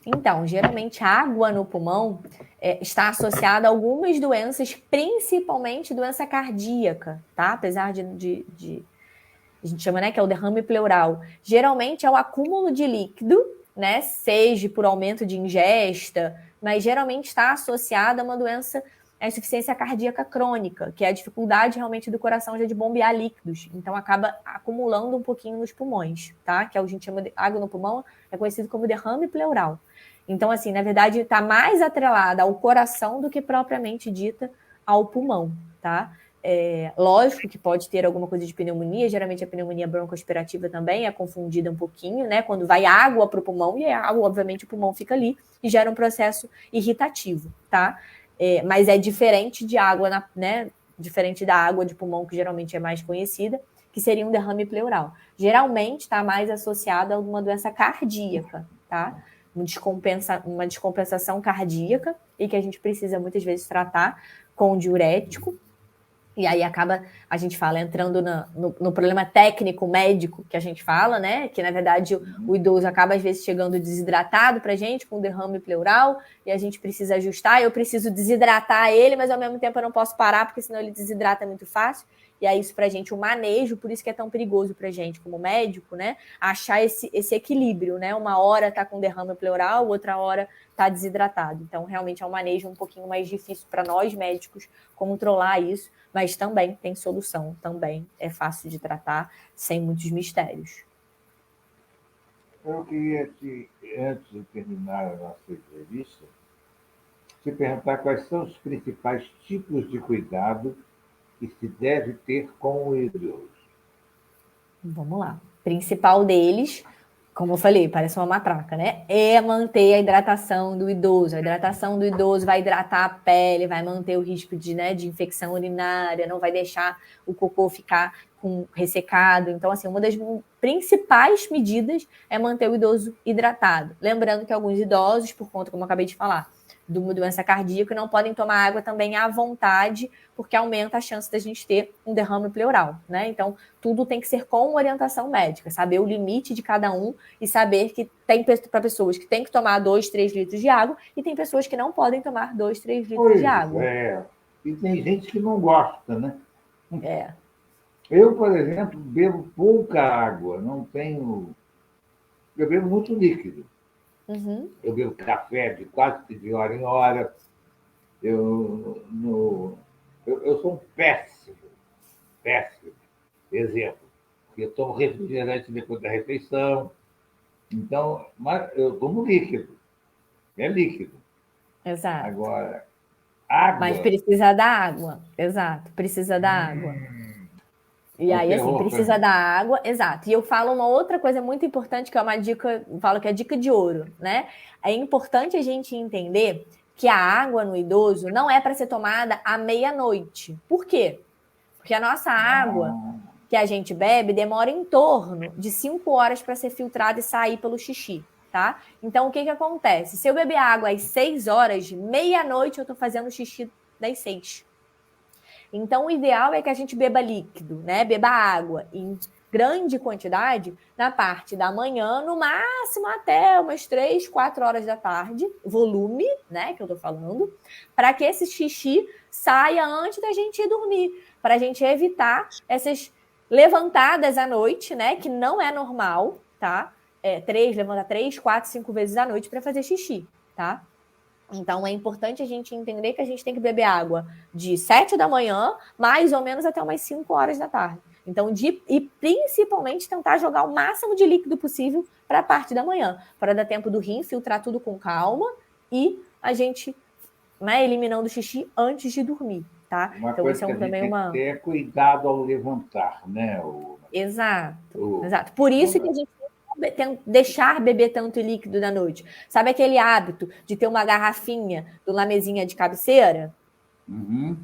Então, geralmente, a água no pulmão está associada a algumas doenças, principalmente doença cardíaca, tá? Apesar de a gente chama, né, que é o derrame pleural. Geralmente é o acúmulo de líquido, né? Seja por aumento de ingesta, mas geralmente está associada a uma doença, a insuficiência cardíaca crônica, que é a dificuldade realmente do coração já de bombear líquidos. Então, acaba acumulando um pouquinho nos pulmões, tá? Que a gente chama de água no pulmão, é conhecido como derrame pleural. Então, assim, na verdade, está mais atrelada ao coração do que propriamente dita ao pulmão, tá? Lógico que pode ter alguma coisa de pneumonia, geralmente a pneumonia broncoaspirativa também é confundida um pouquinho, né? Quando vai água para o pulmão, e a água, obviamente, o pulmão fica ali e gera um processo irritativo, tá? Mas é diferente de água, né? Diferente da água de pulmão, que geralmente é mais conhecida, que seria um derrame pleural. Geralmente está mais associado a uma doença cardíaca, tá? Uma descompensação cardíaca e que a gente precisa muitas vezes tratar com diurético. E aí acaba, a gente fala, entrando no problema técnico médico que a gente fala, né? Que, na verdade, o idoso acaba, às vezes, chegando desidratado pra gente, com derrame pleural, e a gente precisa ajustar. Eu preciso desidratar ele, mas, ao mesmo tempo, eu não posso parar, porque senão ele desidrata muito fácil. E aí, isso pra gente, o manejo, por isso que é tão perigoso pra gente, como médico, né? Achar esse equilíbrio, né? Uma hora tá com derrame pleural, outra hora tá desidratado. Então, realmente, é um manejo um pouquinho mais difícil para nós, médicos, controlar isso, mas também tem solução, também é fácil de tratar, sem muitos mistérios. Eu queria, antes de terminar a nossa entrevista, te perguntar quais são os principais tipos de cuidado que se deve ter com o idoso. Vamos lá. O principal deles, como eu falei, parece uma matraca, né? É manter a hidratação do idoso. A hidratação do idoso vai hidratar a pele, vai manter o risco de infecção urinária, não vai deixar o cocô ficar ressecado. Então, assim, uma das principais medidas é manter o idoso hidratado. Lembrando que alguns idosos, por conta, como eu acabei de falar, de uma doença cardíaca, não podem tomar água também à vontade, porque aumenta a chance da gente ter um derrame pleural, né? Então, tudo tem que ser com orientação médica, saber o limite de cada um e saber que tem para pessoas que têm que tomar 2, 3 litros de água e tem pessoas que não podem tomar 2, 3 litros de água. E tem gente que não gosta, né? Eu, por exemplo, bebo pouca água, não tenho... Eu bebo muito líquido. Uhum. Eu bebo café quase de hora em hora. Eu sou um péssimo exemplo, porque eu tomo refrigerante depois da refeição. Então, mas eu tomo líquido. É líquido. Exato. Agora, água... Mas precisa da água. Exato, precisa da água. E aí, assim, precisa da água, exato. E eu falo uma outra coisa muito importante, que é uma dica, eu falo que é a dica de ouro, né? É importante a gente entender que a água no idoso não é para ser tomada à meia-noite. Por quê? Porque a nossa água que a gente bebe demora em torno de 5 horas para ser filtrada e sair pelo xixi. tá? Então, o que acontece? Se eu beber água às 6 horas, meia-noite eu estou fazendo xixi das 6. Então, o ideal é que a gente beba líquido, né? Beba água em grande quantidade na parte da manhã, no máximo até umas 3, 4 horas da tarde, volume, né, que eu tô falando, para que esse xixi saia antes da gente ir dormir, para a gente evitar essas levantadas à noite, né, que não é normal, tá? Levanta 3, 4, 5 vezes à noite para fazer xixi, tá? Então, é importante a gente entender que a gente tem que beber água de 7 da manhã, mais ou menos até umas 5 horas da tarde. Então, e principalmente tentar jogar o máximo de líquido possível para a parte da manhã, para dar tempo do rim filtrar tudo com calma e a gente, né, eliminando o xixi antes de dormir, tá? Uma então, coisa isso é que a gente também tem que ter é cuidado ao levantar, né? Exato, exato. Por isso que a gente tem que deixar beber tanto líquido da noite. Sabe aquele hábito de ter uma garrafinha na mesinha de cabeceira? Uhum.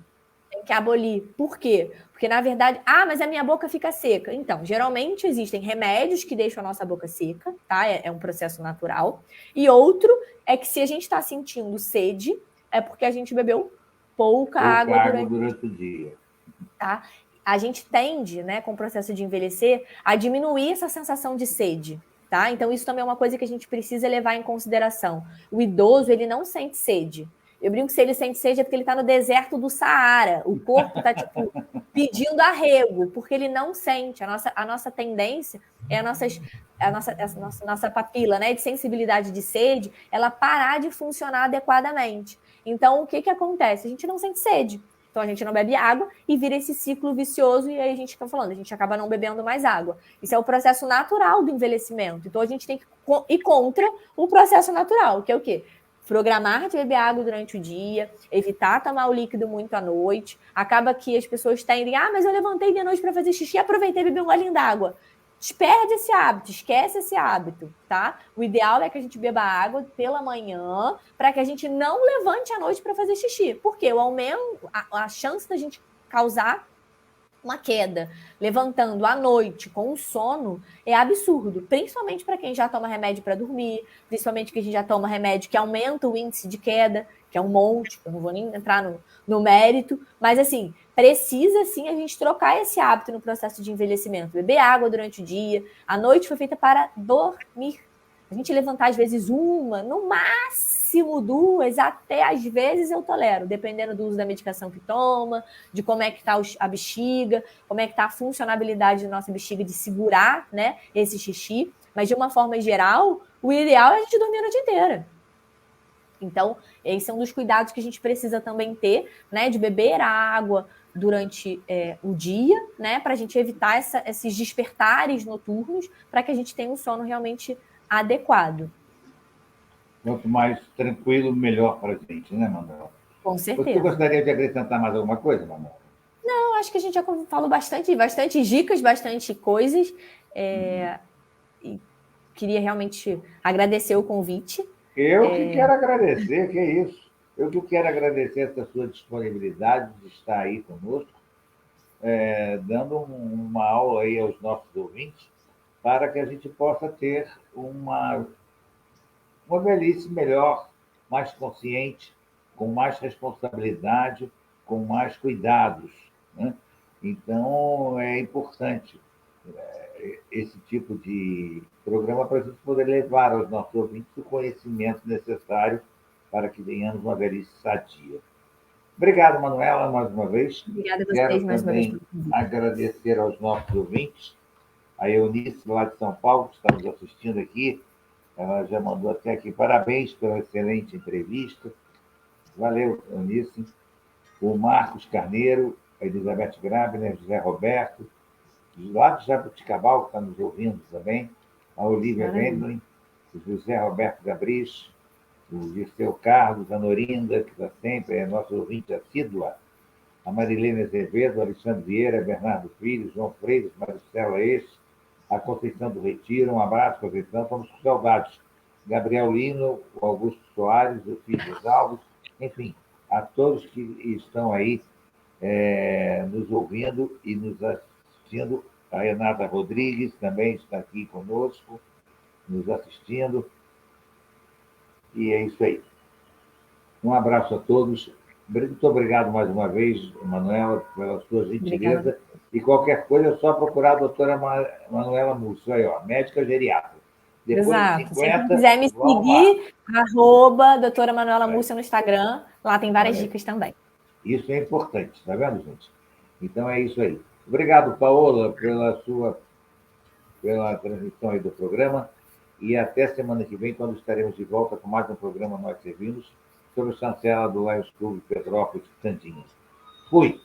Tem que abolir. Por quê? Porque, na verdade, mas a minha boca fica seca. Então, geralmente existem remédios que deixam a nossa boca seca, tá? É um processo natural. E outro é que se a gente está sentindo sede, é porque a gente bebeu pouca água durante o dia. Tá? A gente tende, né, com o processo de envelhecer, a diminuir essa sensação de sede, tá? Então, isso também é uma coisa que a gente precisa levar em consideração. O idoso, ele não sente sede. Eu brinco que se ele sente sede é porque ele está no deserto do Saara. O corpo está, tipo, pedindo arrego, porque ele não sente. A nossa tendência é a nossa papila, né, de sensibilidade de sede, ela parar de funcionar adequadamente. Então, o que acontece? A gente não sente sede. Então, a gente não bebe água e vira esse ciclo vicioso e aí a gente está falando, a gente acaba não bebendo mais água. Isso é o processo natural do envelhecimento. Então, a gente tem que ir contra o processo natural, que é o quê? Programar de beber água durante o dia, evitar tomar o líquido muito à noite. Acaba que as pessoas tendem, mas eu levantei de noite para fazer xixi, aproveitei e bebi um golinho d'água. Perde esse hábito, esquece esse hábito, tá? O ideal é que a gente beba água pela manhã para que a gente não levante à noite para fazer xixi. Porque o aumento, a chance da gente causar uma queda levantando à noite com o sono é absurdo, principalmente para quem já toma remédio para dormir, principalmente quem já toma remédio que aumenta o índice de queda, que é um monte, eu não vou nem entrar no mérito, mas assim, precisa sim a gente trocar esse hábito no processo de envelhecimento, beber água durante o dia, a noite foi feita para dormir. A gente levantar às vezes uma, no máximo 2, até às vezes eu tolero, dependendo do uso da medicação que toma, de como é que está a bexiga, como é que está a funcionabilidade da nossa bexiga de segurar, né, esse xixi. Mas de uma forma geral, o ideal é a gente dormir a noite inteira. Então, esse é um dos cuidados que a gente precisa também ter, né, de beber água durante o dia, né, para a gente evitar esses despertares noturnos, para que a gente tenha um sono realmente adequado. Quanto mais tranquilo, melhor para a gente, né, Manuel? Com certeza. Você gostaria de acrescentar mais alguma coisa, Manuel? Não, acho que a gente já falou bastante dicas, bastante coisas. E queria realmente agradecer o convite. Eu que quero agradecer, que é isso. Eu que quero agradecer essa sua disponibilidade de estar aí conosco, dando uma aula aí aos nossos ouvintes, para que a gente possa ter uma velhice melhor, mais consciente, com mais responsabilidade, com mais cuidados, né? Então, é importante esse tipo de programa para a gente poder levar aos nossos ouvintes o conhecimento necessário para que tenhamos uma velhice sadia. Obrigado, Manuela, mais uma vez. Obrigada a vocês mais uma vez. Quero também agradecer aos nossos ouvintes, a Eunice, lá de São Paulo, que está nos assistindo aqui. Ela já mandou até aqui parabéns pela excelente entrevista. Valeu, Eunice. O Marcos Carneiro, a Elizabeth Grabner, José Roberto, lá de Jabuticabal, que está nos ouvindo também, a Olivia Wendlin, o José Roberto Gabris, o Dirceu Carlos, a Norinda, que está sempre, é nosso ouvinte assídua, a Marilene Azevedo, Alexandre Vieira, Bernardo Filho, João Freire, Maricela Eixo, a Conceição do Retiro, um abraço, Conceição, estamos com saudades. Gabriel Lino, o Augusto Soares, o Filho dos Alves, enfim, a todos que estão aí nos ouvindo e nos assistindo. A Renata Rodrigues também está aqui conosco, nos assistindo. E é isso aí. Um abraço a todos. Muito obrigado mais uma vez, Manuela, pela sua gentileza. Obrigada. E qualquer coisa é só procurar a doutora Manuela Múcio, aí, ó, médica geriatra. Depois Exato. de 50, se quiser me seguir, doutora Manuela Múcio no Instagram, lá tem várias dicas também. Isso é importante, tá vendo, gente? Então é isso aí. Obrigado, Paola, pela transmissão aí do programa. E até semana que vem, quando estaremos de volta com mais um programa Nós Servimos, sobre a chancela do Lions Clube Petrópolis Tandinha. Fui!